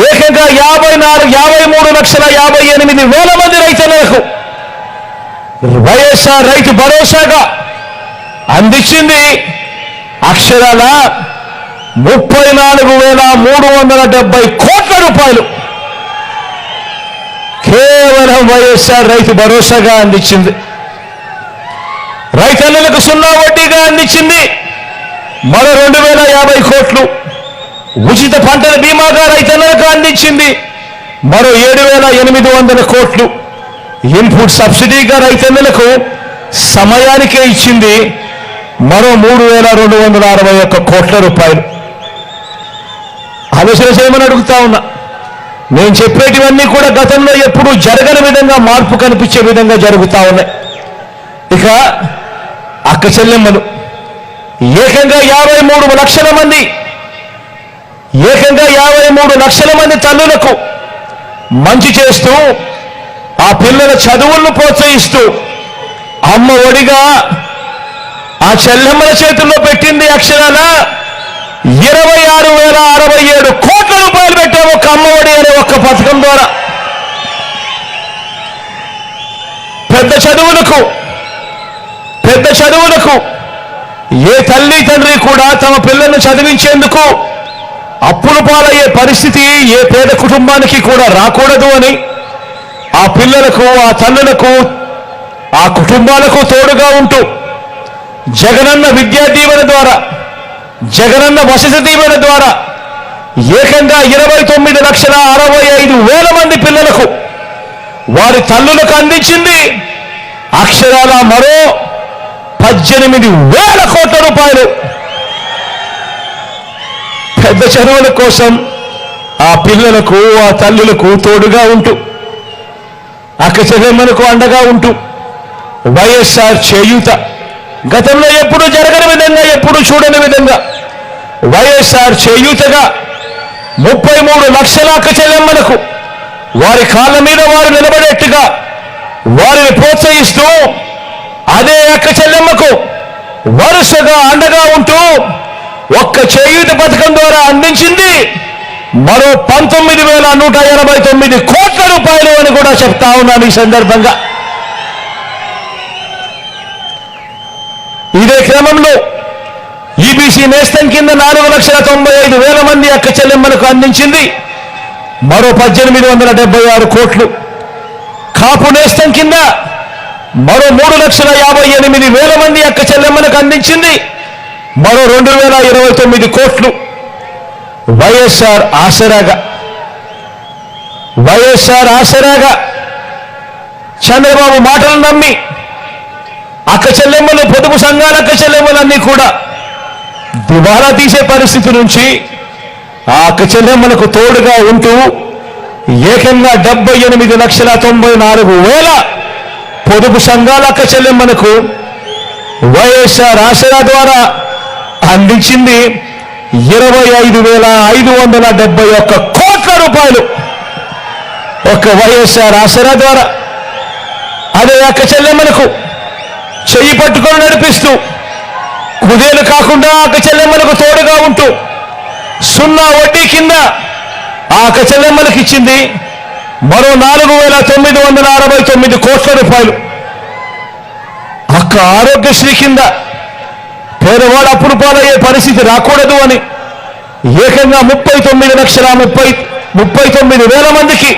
Speaker 6: ఏకంగా 53,58,000 మంది రైతన్నలకు వైఎస్ఆర్ రైతు భరోసాగా అందించింది అక్షరాల 34,370 కోట్ల రూపాయలు కేవలం వైఎస్ఆర్ రైతు భరోసాగా అందించింది. రైతన్నలకు 0 వడ్డీగా అందించింది మరో 2,050 కోట్లు. ఉచిత పంటల బీమాగా రైతన్నలకు అందించింది మరో 7,800 కోట్లు. ఇన్పుట్ సబ్సిడీగా రైతన్నలకు సమయానికే ఇచ్చింది మరో 3,261 కోట్ల రూపాయలు. ఆలోచన చేయమని అడుగుతా ఉన్నా. నేను చెప్పేటివన్నీ కూడా గతంలో ఎప్పుడూ జరగని విధంగా మార్పు కనిపించే విధంగా జరుగుతా ఉన్నాయి. ఇక అక్క చెల్లెమ్మలు ఏకంగా 53 లక్షల మంది తల్లులకు మంచి చేస్తూ ఆ పిల్లల చదువులను ప్రోత్సహిస్తూ అమ్మ ఒడిగా ఆ చెల్లెమ్మల చేతుల్లో పెట్టింది అక్షరాల 26,067 కోట్ల రూపాయలు పెట్టాము ఒక అమ్మ ఒడి అనే ఒక్క పథకం ద్వారా. పెద్ద చదువులకు ఏ తల్లి తండ్రి కూడా తమ పిల్లలను చదివించేందుకు అప్పుల పాలయ్యే పరిస్థితి ఏ పేద కుటుంబానికి కూడా రాకూడదు అని ఆ పిల్లలకు, ఆ తల్లులకు, ఆ కుటుంబాలకు తోడుగా ఉంటూ జగనన్న విద్యా దీవెన ద్వారా, జగనన్న వసతి దీవెన ద్వారా ఏకంగా 29,65,000 మంది పిల్లలకు వారి తల్లులకు అందించింది అక్షరాల మరో 18,000 కోట్ల రూపాయలు. పెద్ద చదువుల కోసం ఆ పిల్లలకు, ఆ తల్లులకు తోడుగా ఉంటూ అక్క చెల్లెమ్మలకు అండగా ఉంటూ వైఎస్ఆర్ చేయూత గతంలో ఎప్పుడూ జరగని విధంగా, ఎప్పుడూ చూడని విధంగా వైఎస్ఆర్ చేయూతగా 33 లక్షల అక్క చెల్లెమ్మలకు వారి కాళ్ళ మీద వారు నిలబడేట్టుగా వారిని ప్రోత్సహిస్తూ అదే అక్క చెల్లెమ్మకు వరుసగా అండగా ఉంటూ ఒక్క చేయూత పథకం ద్వారా అందించింది మరో 19,189 కోట్ల రూపాయలు అని కూడా చెప్తా ఉన్నాను ఈ సందర్భంగా. ఇదే క్రమంలో ఈబీసీ నేస్తం కింద 4,95,000 మంది అక్క చెల్లెమ్మలకు అందించింది మరో 1,876 కోట్లు. కాపు నేస్తం కింద మరో 3,58,000 మంది అక్క చెల్లెమ్మలకు అందించింది మరో 2,029 కోట్లు. వైఎస్ఆర్ ఆసరాగా చంద్రబాబు మాటలు నమ్మి అక్క చెల్లెమ్మలు పొదుపు సంఘాల అక్క చెల్లెమ్మలన్నీ కూడా దివాలా తీసే పరిస్థితి నుంచి ఆ అక్క చెల్లెమ్మలకు తోడుగా ఉంటూ ఏకంగా 78,94,000 పొదుపు సంఘాల అక్క చెల్లెమ్మలకు వైఎస్ఆర్ ఆసరా ద్వారా అందించింది 25,571 కోట్ల రూపాయలు ఒక్క వైఎస్ఆర్ ఆసరా ద్వారా. అదే అక్క చెల్లెమ్మలకు చెయ్యి పట్టుకొని నడిపిస్తూ కుదేలు కాకుండా అక్క చెల్లెమ్మలకు తోడుగా ఉంటూ 0 వడ్డీ కింద ఆ అక్క చెల్లెమ్మలకు ఇచ్చింది మరో 4,969 కోట్ల రూపాయలు. అక్క ఆరోగ్యశ్రీ కింద పేదవాడు అప్పులు పాలయ్యే పరిస్థితి రాకూడదు అని ఏకంగా 39,39,000 మందికి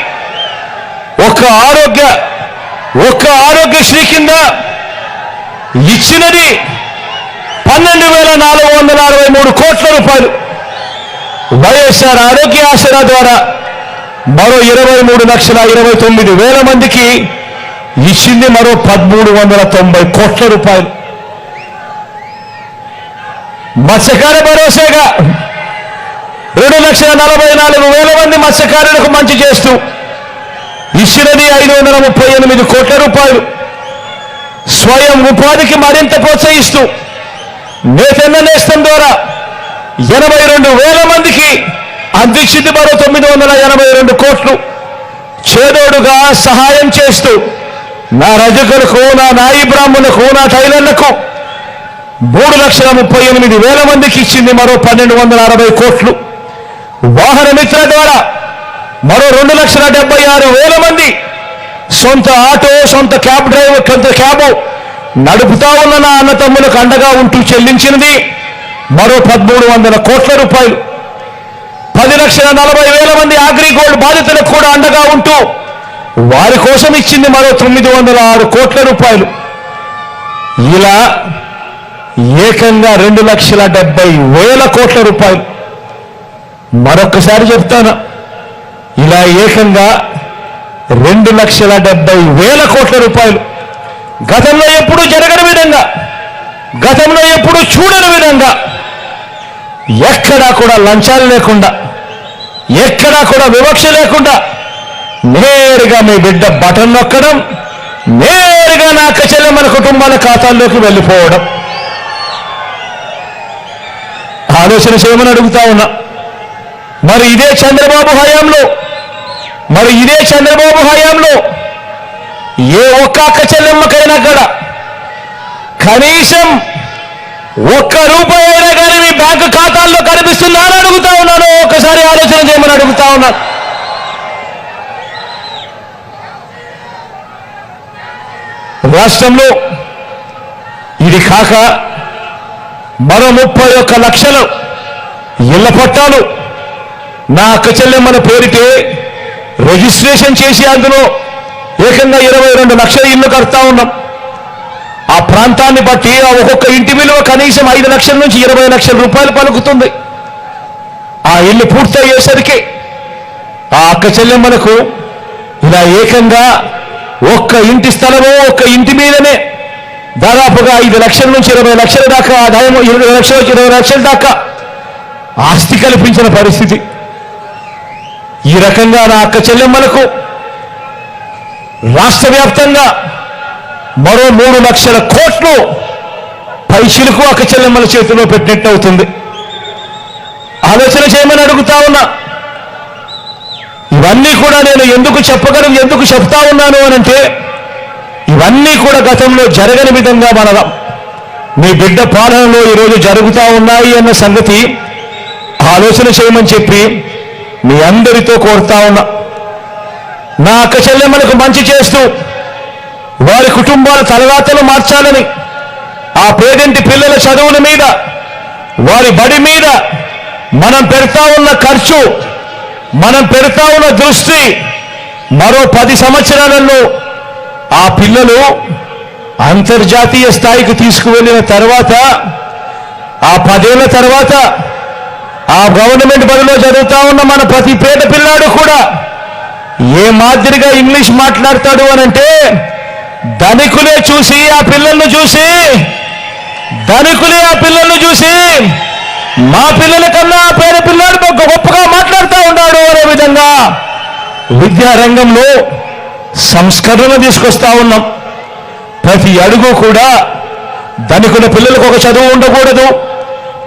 Speaker 6: ఒక్క ఆరోగ్యశ్రీ కింద ఇచ్చినది 12,463 కోట్ల రూపాయలు. వైఎస్ఆర్ ఆరోగ్య ఆసరా ద్వారా మరో 23,29,000 మందికి ఇచ్చింది మరో 1,390 కోట్ల రూపాయలు. మత్స్యకార భరోసాగా 2,44,000 మంది మత్స్యకారులకు మంచి చేస్తూ ఇచ్చినది 538 కోట్ల రూపాయలు. స్వయం ఉపాధికి మరింత ప్రోత్సహిస్తూ నేతన్న నేస్తం ద్వారా 82,000 మందికి అందించింది మరో 982 కోట్లు. చేదోడుగా సహాయం చేస్తూ నా రజకులకు, నా నాయి బ్రాహ్మణులకు, నా టైలర్లకు 3,38,000 మందికి ఇచ్చింది మరో 1,260 కోట్లు. వాహన మిత్ర ద్వారా మరో 2,76,000 మంది సొంత ఆటో, సొంత క్యాబ్ డ్రైవర్, సొంత క్యాబ్ నడుపుతా ఉన్న నా అన్నతమ్ములకు అండగా ఉంటూ చెల్లించినది మరో 1,300 కోట్ల రూపాయలు. 10,40,000 మంది అగ్రిగోల్డ్ బాధితులకు కూడా అండగా ఉంటూ వారి కోసం ఇచ్చింది మరో 906 కోట్ల రూపాయలు. ఇలా ఏకంగా 2,70,000 కోట్ల రూపాయలు. మరొక్కసారి చెప్తాను, ఇలా ఏకంగా 2,70,000 కోట్ల రూపాయలు గతంలో ఎప్పుడూ జరగని విధంగా, గతంలో ఎప్పుడూ చూడని విధంగా, ఎక్కడా కూడా లంచాలు లేకుండా, ఎక్కడా కూడా వివక్ష లేకుండా నేరుగా మీ బిడ్డ బటన్ నొక్కడం, నేరుగా నా అక్క చెల్లెమ్మల కుటుంబాల ఖాతాల్లోకి వెళ్ళిపోవడం. ఆలోచన చేయమని అడుగుతా ఉన్నా. మరి ఇదే చంద్రబాబు హయాంలో ఏ ఒక్క అక్క చెల్లెమ్మకైనా కూడా కనీసం ఒక్క రూపాయి అయినా కానీ మీ బ్యాంకు ఖాతాల్లో కనిపిస్తుందా అని అడుగుతా ఉన్నాను. ఒకసారి ఆలోచన చేయమని అడుగుతా ఉన్నాను. రాష్ట్రంలో ఇది కాక మరో 31 లక్షలు ఇళ్ల పట్టాలు నా అక్క చెల్లెమ్మల పేరిటే రిజిస్ట్రేషన్ చేసి అందులో ఏకంగా 22 లక్షల ఇల్లు కడతా ఉన్నాం. ఆ ప్రాంతాన్ని బట్టి ఆ ఒక్కొక్క ఇంటి విలువ కనీసం 5 లక్షల నుంచి 20 లక్షల రూపాయలు పలుకుతుంది. ఆ ఇల్లు పూర్తయ్యేసరికి ఆ అక్క చెల్లెమ్మలకు ఇలా ఏకంగా ఒక్క ఇంటి స్థలమో, ఒక్క ఇంటి మీదనే దాదాపుగా 5 లక్షల నుంచి 20 లక్షల దాకా ఆదాయం, 20 లక్షల నుంచి 20 లక్షల దాకా ఆస్తి కల్పించిన పరిస్థితి. ఈ రకంగా నా అక్క చెల్లెమ్మలకు రాష్ట్ర వ్యాప్తంగా మరో 3 లక్షల కోట్లు పైచిలకు అక్క చెల్లెమ్మల చేతిలో పెట్టినట్టు అవుతుంది. ఆలోచన చేయమని అడుగుతా ఉన్నా. ఇవన్నీ కూడా నేను ఎందుకు చెప్తా ఉన్నాను అనంటే, ఇవన్నీ కూడా గతంలో జరగని విధంగా మీ బిడ్డ పాలనలో ఈరోజు జరుగుతూ ఉన్నాయి అన్న సంగతి ఆలోచన చేయమని చెప్పి మీ అందరితో కోరుతా ఉన్నా. నా అక్క చెల్లెమ్మలకు మంచి చేస్తూ వారి కుటుంబాల తలరాతలు మార్చాలని, ఆ పేదింటి పిల్లల చదువుల మీద, వారి బడి మీద మనం పెడతా ఉన్న ఖర్చు, మనం పెడతా ఉన్న దృష్టి మరో 10 సంవత్సరాలలో ఆ పిల్లలు అంతర్జాతీయ స్థాయికి తీసుకువెళ్ళిన తర్వాత, ఆ 10 ఏళ్ల తర్వాత ఆ గవర్నమెంట్ బడిలో చదువుతా ఉన్న మన ప్రతి పేద పిల్లాడు కూడా ఏ మాదిరిగా ఇంగ్లీష్ మాట్లాడతాడు అనంటే, ధనికులే చూసి ఆ పిల్లలను చూసి మా పిల్లల కన్నా ఆ పేద పిల్లాడు గొప్పగా మాట్లాడుతూ ఉన్నాడు అనే విధంగా విద్యారంగంలో సంస్కరణ తీసుకొస్తా ఉన్నాం. ప్రతి అడుగు కూడా ధనికుల పిల్లలకు ఒక చదువు ఉండకూడదు,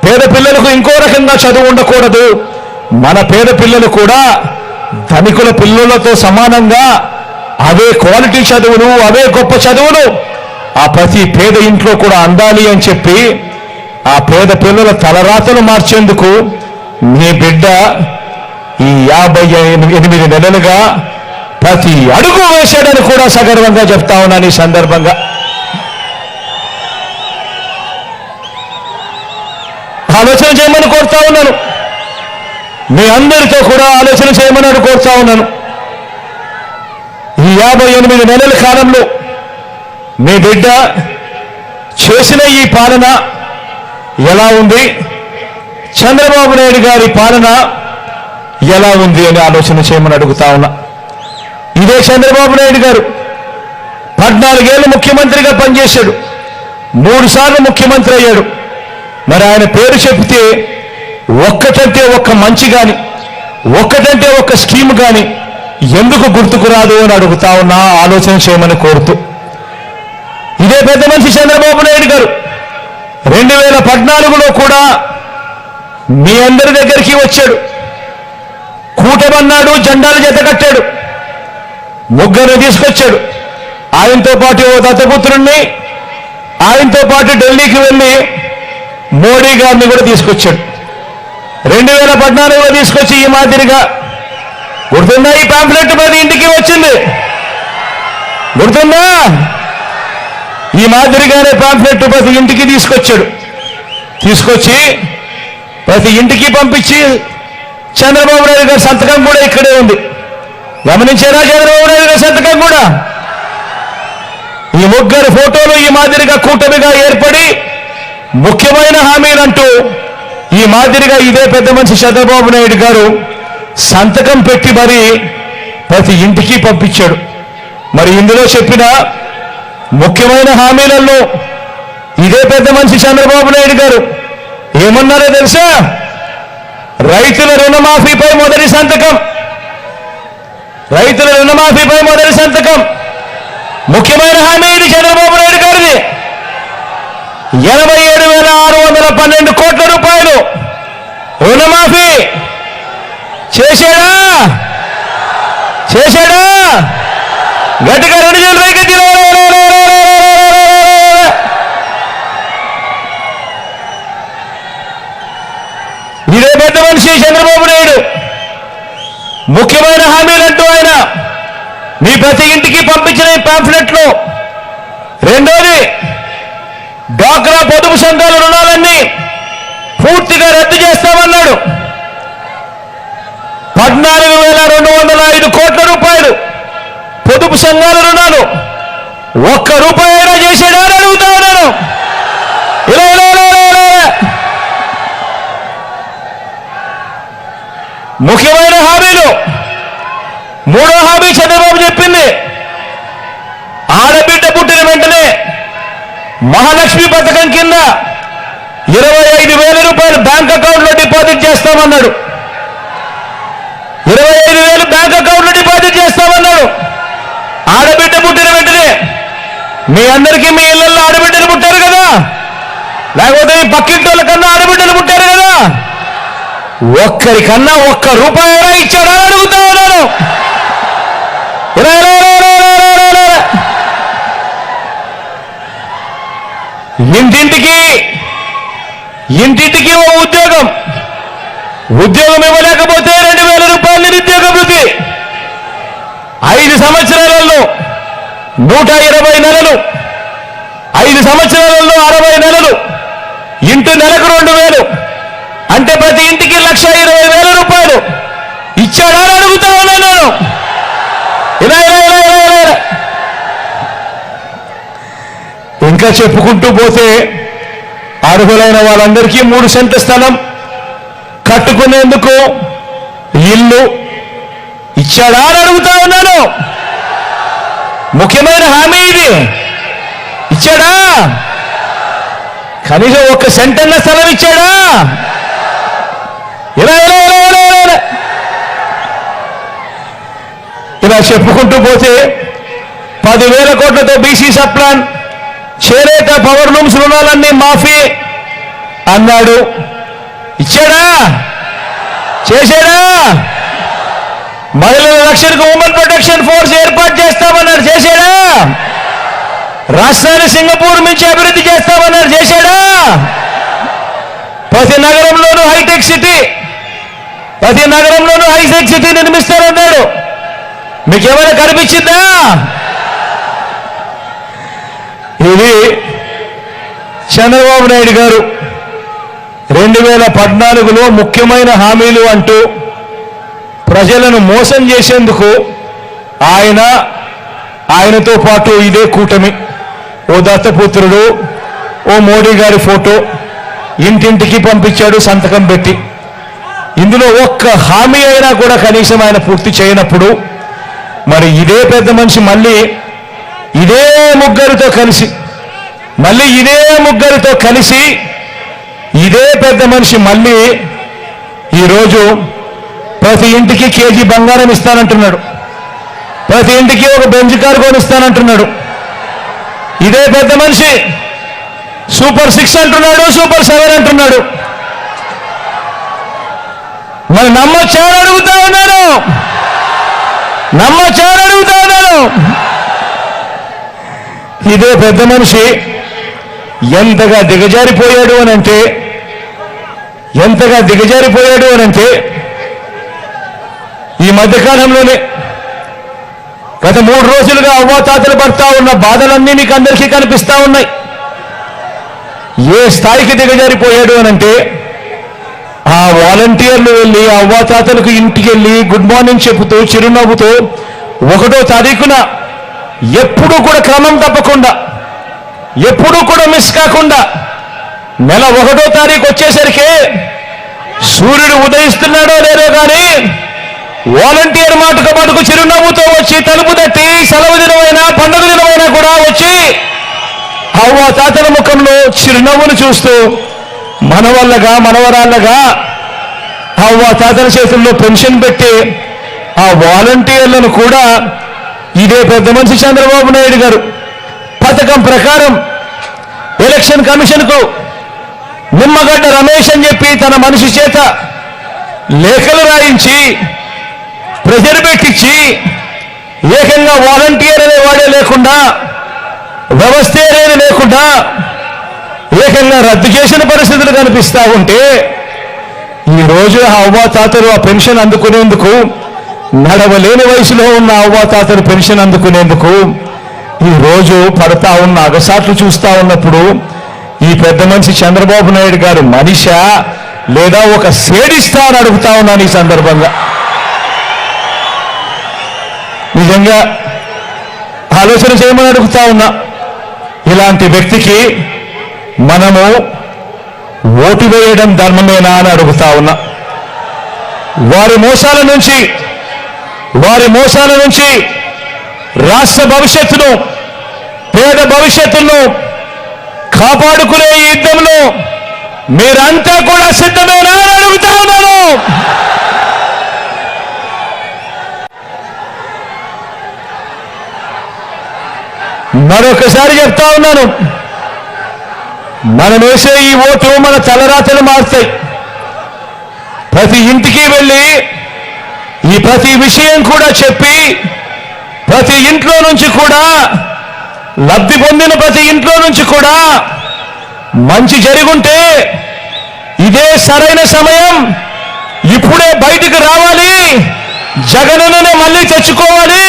Speaker 6: పేద పిల్లలకు ఇంకో రకంగా చదువు ఉండకూడదు. మన పేద పిల్లలు కూడా ధనికుల పిల్లలతో సమానంగా అవే క్వాలిటీ చదువులు, అవే గొప్ప చదువులు ఆ ప్రతి పేద ఇంట్లో కూడా అందాలి అని చెప్పి ఆ పేద పిల్లల తలరాతలు మార్చేందుకు మీ బిడ్డ ఈ 58 నెలలుగా ప్రతి అడుగు వేశాడని కూడా సగర్వంగా చెప్తా ఉన్నాను. ఈ సందర్భంగా ఆలోచన చేయమని కోరుతా ఉన్నాను. మీ అందరితో కూడా ఆలోచన చేయమని కోరుతా ఉన్నాను. ఈ 58 నెలల కాలంలో మీ బిడ్డ చేసిన ఈ పాలన ఎలా ఉంది, చంద్రబాబు నాయుడు గారి పాలన ఎలా ఉంది అని ఆలోచన చేయమని అడుగుతా ఉన్నా. ఇదే చంద్రబాబు నాయుడు గారు 14 ఏళ్ళు ముఖ్యమంత్రిగా పనిచేశాడు, 3 సార్లు ముఖ్యమంత్రి అయ్యాడు. మరి ఆయన పేరు చెప్తే ఒక్కటంటే ఒక్క మంచి కానీ, ఒక్కటంటే ఒక్క స్కీమ్ కానీ ఎందుకు గుర్తుకు రాదు అని అడుగుతా ఉన్నా. ఆలోచన చేయమని కోరుతూ, ఇదే పెద్ద మనిషి చంద్రబాబు నాయుడు గారు 2014లో కూడా మీ అందరి దగ్గరికి వచ్చాడు, కూటమన్నాడు, జెండాలు జతకట్టాడు, ముగ్గురు తీసుకొచ్చాడు. ఆయనతో పాటు ఓ దత్తపుత్రుణ్ణి, ఆయనతో పాటు ఢిల్లీకి వెళ్ళి మోడీ గారిని కూడా తీసుకొచ్చాడు. 2014లో తీసుకొచ్చి ఈ మాదిరిగా గుర్తుందా? ఈ పాంప్లెట్ ప్రతి ఇంటికి వచ్చింది, గుర్తుందా? ఈ మాదిరిగానే పాంప్లెట్ ప్రతి ఇంటికి తీసుకొచ్చి ప్రతి ఇంటికి పంపించి చంద్రబాబు నాయుడు గారి సంతకం కూడా ఇక్కడే ఉంది. గమనించారా? చంద్రబాబు నాయుడు గారి సంతకం కూడా. ఈ ముగ్గురు ఫోటోలు ఈ మాదిరిగా కూటమిగా ఏర్పడి ముఖ్యమైన హామీలంటూ ఈ మాదిరిగా ఇదే పెద్ద మనిషి చంద్రబాబు నాయుడు గారు సంతకం పెట్టి మరి ప్రతి ఇంటికి పంపించాడు. మరి ఇందులో చెప్పిన ముఖ్యమైన హామీలలో ఇదే పెద్ద మనిషి చంద్రబాబు నాయుడు గారు ఏమన్నారో తెలుసా? రైతుల రుణమాఫీపై మొదటి సంతకం, రైతుల రుణమాఫీపై మొదటి సంతకం. ముఖ్యమైన హామీ ఇది చంద్రబాబు నాయుడు గారిది. 87,612 కోట్ల రూపాయలు రుణమాఫీ చేశాడా? గట్టిగా 2 చేతులు పైకెత్తి. ఇదే పెద్ద మనిషి చంద్రబాబు నాయుడు ముఖ్యమైన హామీలంటూ ఆయన మీ ప్రతి ఇంటికి పంపించిన ఈ పాంఫ్లెట్లో రెండోది, డ్వాక్రా పొదుపు సంఘాల రుణాలన్నీ పూర్తిగా రద్దు చేస్తామన్నాడు. 14,205 కోట్ల రూపాయలు పొదుపు సంఘాల రుణాలు ఒక్క రూపాయి అయినా చేసాడా అని అడుగుతా ఉన్నాను. ముఖ్యమైన హామీలు. 3వ హామీ చంద్రబాబు చెప్పింది, ఆడబిడ్డ పుట్టిన వెంటనే మహాలక్ష్మి పథకం కింద 25,000 రూపాయలు బ్యాంక్ అకౌంట్లో డిపాజిట్ చేస్తామన్నాడు. 25,000 బ్యాంక్ అకౌంట్లో డిపాజిట్ చేస్తామన్నాడు. ఆడబిడ్డ పుట్టిన వెంటనే మీ అందరికీ మీ ఇళ్లలో ఆడబిడ్డలు పుట్టారు కదా, లేకపోతే మీ పక్కింటోళ్ళ కన్నా ఆడబిడ్డలు పుట్టారు కదా, ఒక్కరికన్నా ఒక్క రూపాయి ఎలా ఇచ్చాడా అడుగుతా ఉన్నాను. ఇంటింటికి ఓ ఉద్యోగం ఇవ్వలేకపోతే 2,000 రూపాయలు నిరుద్యోగ వృత్తి 5 సంవత్సరాలలో 120 నెలలు 5 సంవత్సరాలలో 60 నెలలు ఇంటి నెలకు 2,000 అంటే ప్రతి ఇంటికి 1,20,000 రూపాయలు ఇచ్చాడా అని అడుగుతా ఉన్నాను నేను. ఇలా ఇంకా చెప్పుకుంటూ పోతే అర్హులైన వాళ్ళందరికీ 3 సెంట్ల స్థలం కట్టుకునేందుకు ఇల్లు ఇచ్చాడా అని అడుగుతా ఉన్నాను. ముఖ్యమైన హామీ ఇది ఇచ్చాడా? కనీసం 1 సెంట్ అన్న స్థలం ఇచ్చాడా? ఇలా చెప్పుకుంటూ పోతే 10,000 కోట్లతో బీసీ సప్లాన్ చేనేత పవర్ లూమ్స్ రుణాలన్నీ మాఫీ అన్నాడు. ఇచ్చాడా? చేశాడా? మహిళల రక్షణకు ఉమెన్ ప్రొటెక్షన్ ఫోర్స్ ఏర్పాటు చేస్తామన్నారు. చేశాడా? రాష్ట్రాన్ని సింగపూర్ నుంచి అభివృద్ధి చేస్తామన్నారు. చేశాడా? ప్రతి నగరంలోనూ హైటెక్ సిటీ నిర్మిస్తారన్నాడు. మీకేమైనా కనిపించిందా? ఇది చంద్రబాబు నాయుడు గారు 2014లో ముఖ్యమైన హామీలు అంటూ ప్రజలను మోసం చేసేందుకు ఆయనతో పాటు ఇదే కూటమి ఓ దత్తపుత్రుడు ఓ మోడీ గారి ఫోటో ఇంటింటికి పంపించాడు సంతకం పెట్టి. ఇందులో ఒక్క హామీ అయినా కూడా కనీసం ఆయన పూర్తి చేయనప్పుడు మరి ఇదే పెద్ద మనిషి మళ్ళీ ఇదే ముగ్గురితో కలిసి ఇదే పెద్ద మనిషి మళ్ళీ ఈరోజు ప్రతి ఇంటికి కేజీ బంగారం ఇస్తానంటున్నాడు. ప్రతి ఇంటికి ఒక బెంజ్ కారు కొనిస్తానంటున్నాడు. ఇదే పెద్ద మనిషి సూపర్ 6 అంటున్నాడు, సూపర్ 7 అంటున్నాడు. మరి నమ్మొచ్చా అడుగుతా ఉన్నాను. ఇదే పెద్ద మనిషి ఎంతగా దిగజారిపోయాడు అనంటే ఈ మధ్యకాలంలోనే గత 3 రోజులుగా అవ్వాతాతలు పడతా ఉన్న బాధలన్నీ మీకు అందరికీ కనిపిస్తా ఉన్నాయి. ఏ స్థాయికి దిగజారిపోయాడు అనంటే ఆ వాలంటీర్లు వెళ్ళి అవ్వాతాతలకు ఇంటికి వెళ్ళి గుడ్ మార్నింగ్ చెబుతూ చిరునవ్వుతూ 1వ తారీఖున ఎప్పుడూ కూడా క్రమం తప్పకుండా ఎప్పుడూ కూడా మిస్ కాకుండా నెల 1వ తారీఖు వచ్చేసరికి సూర్యుడు ఉదయిస్తున్నాడో లేదో కానీ వాలంటీర్ మాటకు చిరునవ్వుతో వచ్చి తలుపు తట్టి సెలవు దినమైనా పండుగ దినమైనా కూడా వచ్చి అవ్వ తాతల ముఖంలో చిరునవ్వును చూస్తూ మనవరాళ్ళగా అవ్వ తాతల చేతుల్లో పెన్షన్ పెట్టి ఆ వాలంటీర్లను కూడా ఇదే పెద్ద మనిషి చంద్రబాబు నాయుడు గారు పథకం ప్రకారం ఎలక్షన్ కమిషన్కు నిమ్మగడ్డ రమేష్ అని చెప్పి తన మనిషి చేత లేఖలు రాయించి ప్రెజర్ పెట్టించి ఏకంగా వాలంటీర్ అనే వాడే లేకుండా వ్యవస్థ అనేది లేకుండా ఏకంగా రద్దు చేసిన పరిస్థితులు కనిపిస్తా ఉంటే ఈరోజు ఆ అవ్వాతాతలు ఆ పెన్షన్ అందుకునేందుకు నడవలేని వయసులో ఉన్న అవ్వాతాతలు పెన్షన్ అందుకునేందుకు ఈరోజు పడతా ఉన్న అగసాట్లు చూస్తా ఉన్నప్పుడు ఈ పెద్ద మనిషి చంద్రబాబు నాయుడు గారు మనిషా లేదా ఒక సేడిస్తా అని అడుగుతా ఉన్నాను ఈ సందర్భంగా. నిజంగా ఆలోచన చేయమని అడుగుతా ఉన్నా. ఇలాంటి వ్యక్తికి మనము ఓటు వేయడం ధర్మమేనా అని అడుగుతా ఉన్నా. వారి మోసాల నుంచి రాష్ట్ర భవిష్యత్తును పేద భవిష్యత్తును కాపాడుకునే ఈ యుద్ధంలో మీరంతా కూడా సిద్ధమేనా అని అడుగుతా ఉన్నాను. మరొకసారి చెప్తా ఉన్నాను, మనం వేసే ఈ ఓటు మన తలరాతలు మారుతాయి. ప్రతి ఇంటికి వెళ్ళి ఈ ప్రతి విషయం కూడా చెప్పి ప్రతి ఇంట్లో నుంచి కూడా లబ్ధి పొందిన ప్రతి ఇంట్లో నుంచి కూడా మంచి జరుగుంటే ఇదే సరైన సమయం, ఇప్పుడే బయటికి రావాలి, జగనన్నే మళ్ళీ తెచ్చుకోవాలి,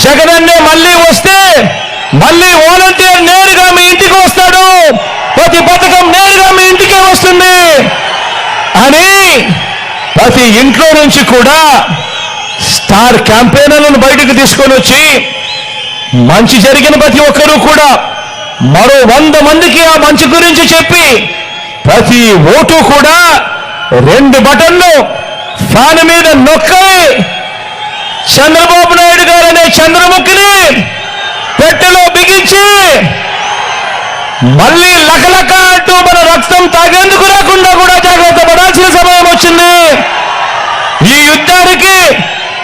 Speaker 6: జగనన్నే మళ్ళీ వస్తే మళ్ళీ వాలంటీర్ నేరుగా మీ ఇంటికి వస్తాడు, ప్రతి పథకం నేరుగా మీ ఇంటికే వస్తుంది అని ప్రతి ఇంట్లో నుంచి కూడా స్టార్ క్యాంపెయినర్లను బయటకు తీసుకొని వచ్చి మంచి జరిగిన ప్రతి ఒక్కరూ కూడా మరో 100 మందికి ఆ మంచి గురించి చెప్పి ప్రతి ఓటు కూడా 2 బటన్లు ఫ్యాన్ మీద నొక్కి చంద్రబాబు నాయుడు గారు అనే చంద్రముఖిని పెట్టెలో బిగించి మళ్ళీ లకలక అంటూ మన రక్తం తాగేందుకు రాకుండా కూడా జాగ్రత్త పడాల్సిన సమయం వచ్చింది. ఈ యుద్ధానికి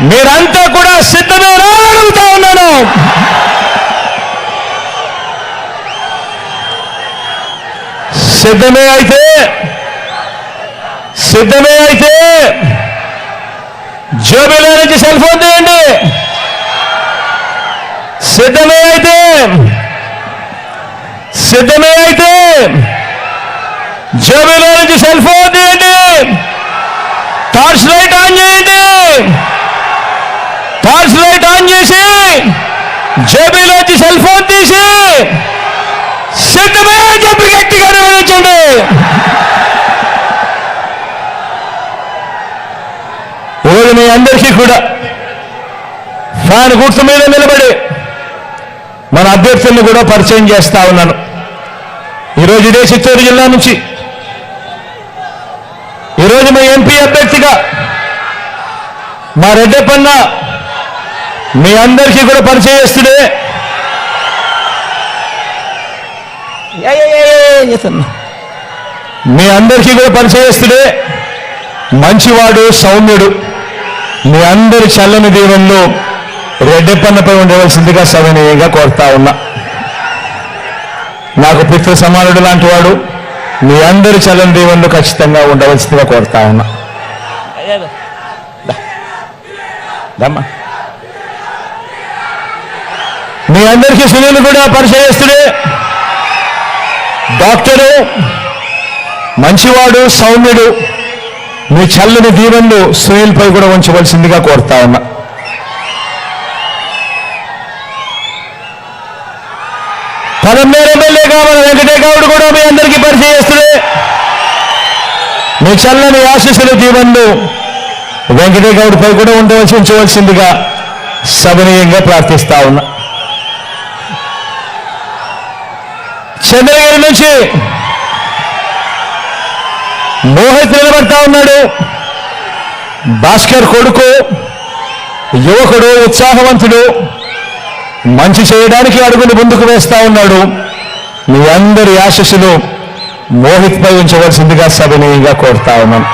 Speaker 6: మీరంతా కూడా సిద్ధమేనా అడుగుతా ఉన్నాను. సిద్ధమే అయితే జోబీలో నుంచి సెల్ ఫోన్ తీయండి. సిద్ధమే అయితే జోబీలో నుంచి సెల్ ఫోన్ తీయండి. టార్చ్ లైట్ ఆన్ చేయండి. టార్చ్ లైట్ ఆన్ చేసి జేబీలోంచి సెల్ ఫోన్ తీసి సిద్ధమే చెప్పి గట్టిగా నిర్వహించండి. ఈరోజు మీ అందరికీ కూడా ఫ్యాన్ గుర్తు మీద నిలబడి మన అభ్యర్థులను కూడా పరిచయం చేస్తా ఉన్నాను. ఈరోజు ఇదే చిత్తూరు జిల్లా నుంచి ఈరోజు మా ఎంపీ అభ్యర్థిగా మా రెడ్డప్పన్న మీ అందరికీ కూడా పరిచయస్తుడే. మీ అందరికీ కూడా పరిచయస్తుడే, మంచివాడు, సౌమ్యుడు. మీ అందరి చల్లని దీవెనలు రెడ్డప్పన్నపై ఉండవలసిందిగా సవినయంగా కోరుతా ఉన్నా. నాకు పితృ సమానుడు లాంటి వాడు, మీ అందరి చల్లని దీవెనలు ఖచ్చితంగా ఉండవలసిందిగా కోరుతా ఉన్నా. మీ అందరికీ సునీల్ కూడా పరిచయస్తుడే, డాక్టరు, మంచివాడు, సౌమ్యుడు. మీ చల్లని దీవెనలు సునీల్ పై కూడా ఉంచవలసిందిగా కోరుతా ఉన్నా. పదమూడు ఎమ్మెల్యేగా మన వెంకటేగౌడ్ కూడా మీ అందరికీ పరిచయస్తుడే. మీ చల్లని ఆశీస్సుల దీవెనలు వెంకటేగౌడ్ పై కూడా ఉంచవలసిందిగా సవినయంగా ప్రార్థిస్తా ఉన్నా. చంద్రగిరి నుంచి మోహిత్ నిలబడతా ఉన్నాడు. భాస్కర్ కొడుకు, యువకుడు, ఉత్సాహవంతుడు, మంచి చేయడానికి అడుగులు ముందుకు వేస్తా ఉన్నాడు. మీ అందరి ఆశీస్సులు మోహిత్ పై ఉంచవలసిందిగా సవినయంగా కోరుతా ఉన్నాను.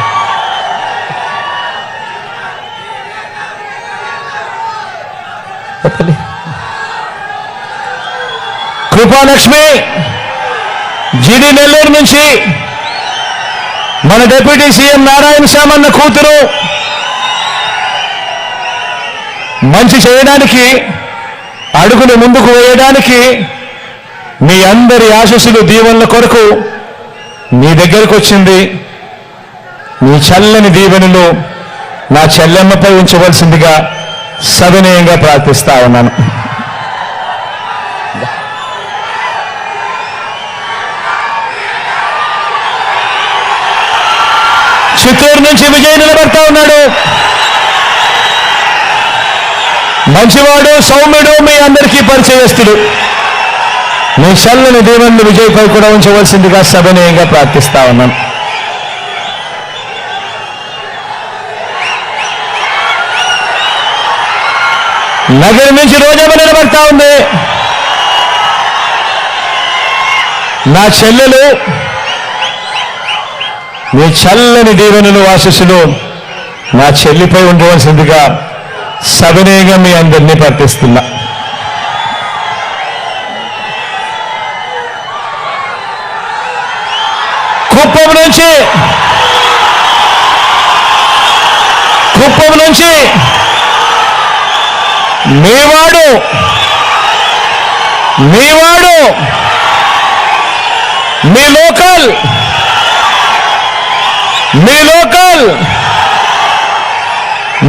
Speaker 6: కృపాలక్ష్మి జీడి నెల్లూరు నుంచి మన డిప్యూటీ సీఎం నారాయణ స్వామి కూతురు, మంచి చేయడానికి అడుగులు ముందుకు వేయడానికి మీ అందరి ఆశీస్సులు దీవెనల కొరకు మీ దగ్గరకు వచ్చింది. మీ చల్లని దీవెనలు నా చెల్లెమ్మపై ఉంచవలసిందిగా సవినయంగా ప్రార్థిస్తా ఉన్నాను. చిత్తూరు నుంచి విజయ్ నిలబడతా ఉన్నాడు. మంచివాడు, సౌమ్యుడు, మీ అందరికీ పరిచయస్తుడు. మీ చల్లని దీవెనలు విజయ్ పై కూడా ఉంచవలసిందిగా సవినయంగా ప్రార్థిస్తా ఉన్నాను. నగరం నుంచి రోజమ్మ నిలబడతా ఉంది. నా చెల్లెలు, మీ చల్లని దీవెనలు ఆశీస్సులు నా చెల్లిపై ఉండవలసిందిగా సవినయంగా మీ అందరినీ ప్రార్థిస్తున్నా. కుప్పం నుంచి మీవాడు మీ లోకల్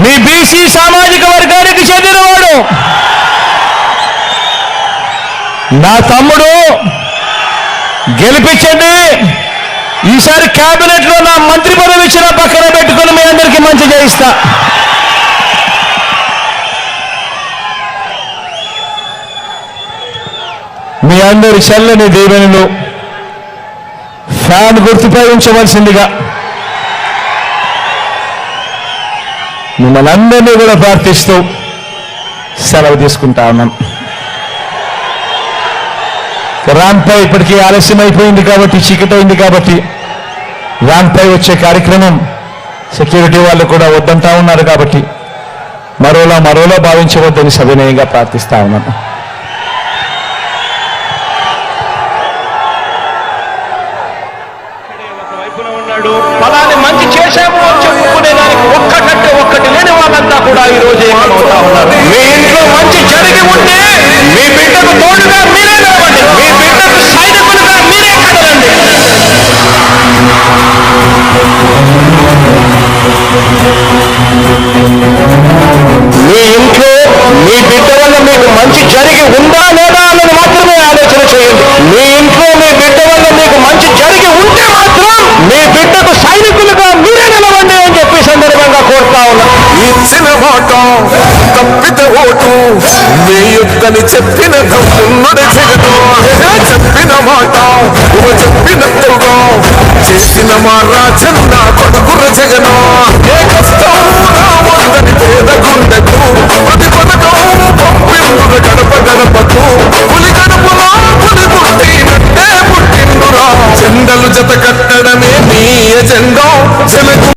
Speaker 6: మీ బీసీ సామాజిక వర్గానికి చెందినవాడు నా తమ్ముడు గెలిపించండి. ఈసారి కేబినెట్ లో నా మంత్రి పదవి ఇచ్చిన పక్కన పెట్టుకుని మీ అందరికీ మంచి చేయిస్తా. మీ అందరి చల్లని దీవెనలు ఫ్యాన్ గుర్తుపై ఉంచవలసిందిగా మిమ్మల్ని అందరినీ కూడా ప్రార్థిస్తూ సెలవు తీసుకుంటా ఉన్నాం. రాన్పై ఇప్పటికీ ఆలస్యం అయిపోయింది కాబట్టి, చీకటి అయింది కాబట్టి రాన్పై వచ్చే కార్యక్రమం సెక్యూరిటీ వాళ్ళు కూడా వద్దంటా ఉన్నారు కాబట్టి మరోలా భావించవద్దని సవినయంగా ప్రార్థిస్తా ఉన్నాను.
Speaker 7: ఫలాన్ని మంచి చేశాము అని చెప్పుకునే దానికి ఒక్కటంటే ఒక్కటి లేని వాళ్ళంతా కూడా ఈ రోజు ఏమవుతా ఉన్నారు. మీ ఇంట్లో మంచి జరిగి ఉంటే మీ బిడ్డకు తోడుగా మీరే నిలవండి, మీ బిడ్డకు సైనికులుగా మీరే కదలండి. మీ ఇంట్లో మీ బిడ్డ వల్ల మీకు మంచి జరిగి ఉందా లేదా అన్నది మాత్రమే ఆలోచన చేయండి. మీ ఇంట్లో మీ బిడ్డ వల్ల మీకు మంచి జరిగి ఉంటే మాత్రం మీ బిడ్డకు సైనికులుగా మీరే నిలవండి అని చెప్పి సందర్భంగా కోరుతా ఉన్నా.
Speaker 2: ఇచ్చిన మాట తప్పిత ఓటు వేయొద్దని చెప్పిన తమ్ముడు జగను చెప్పిన మాట చెప్పినట్టుగా చేసిన మా రాజన్న కొడుకుల జగను ఏ కష్టం రావద్దని పేద గుండెకు ప్రతి పథకం పంపిండుర గడప గడపకు పులి గడపలో పులి పుట్టినట్టే పుట్టిండురా చెండలు జత కట్టి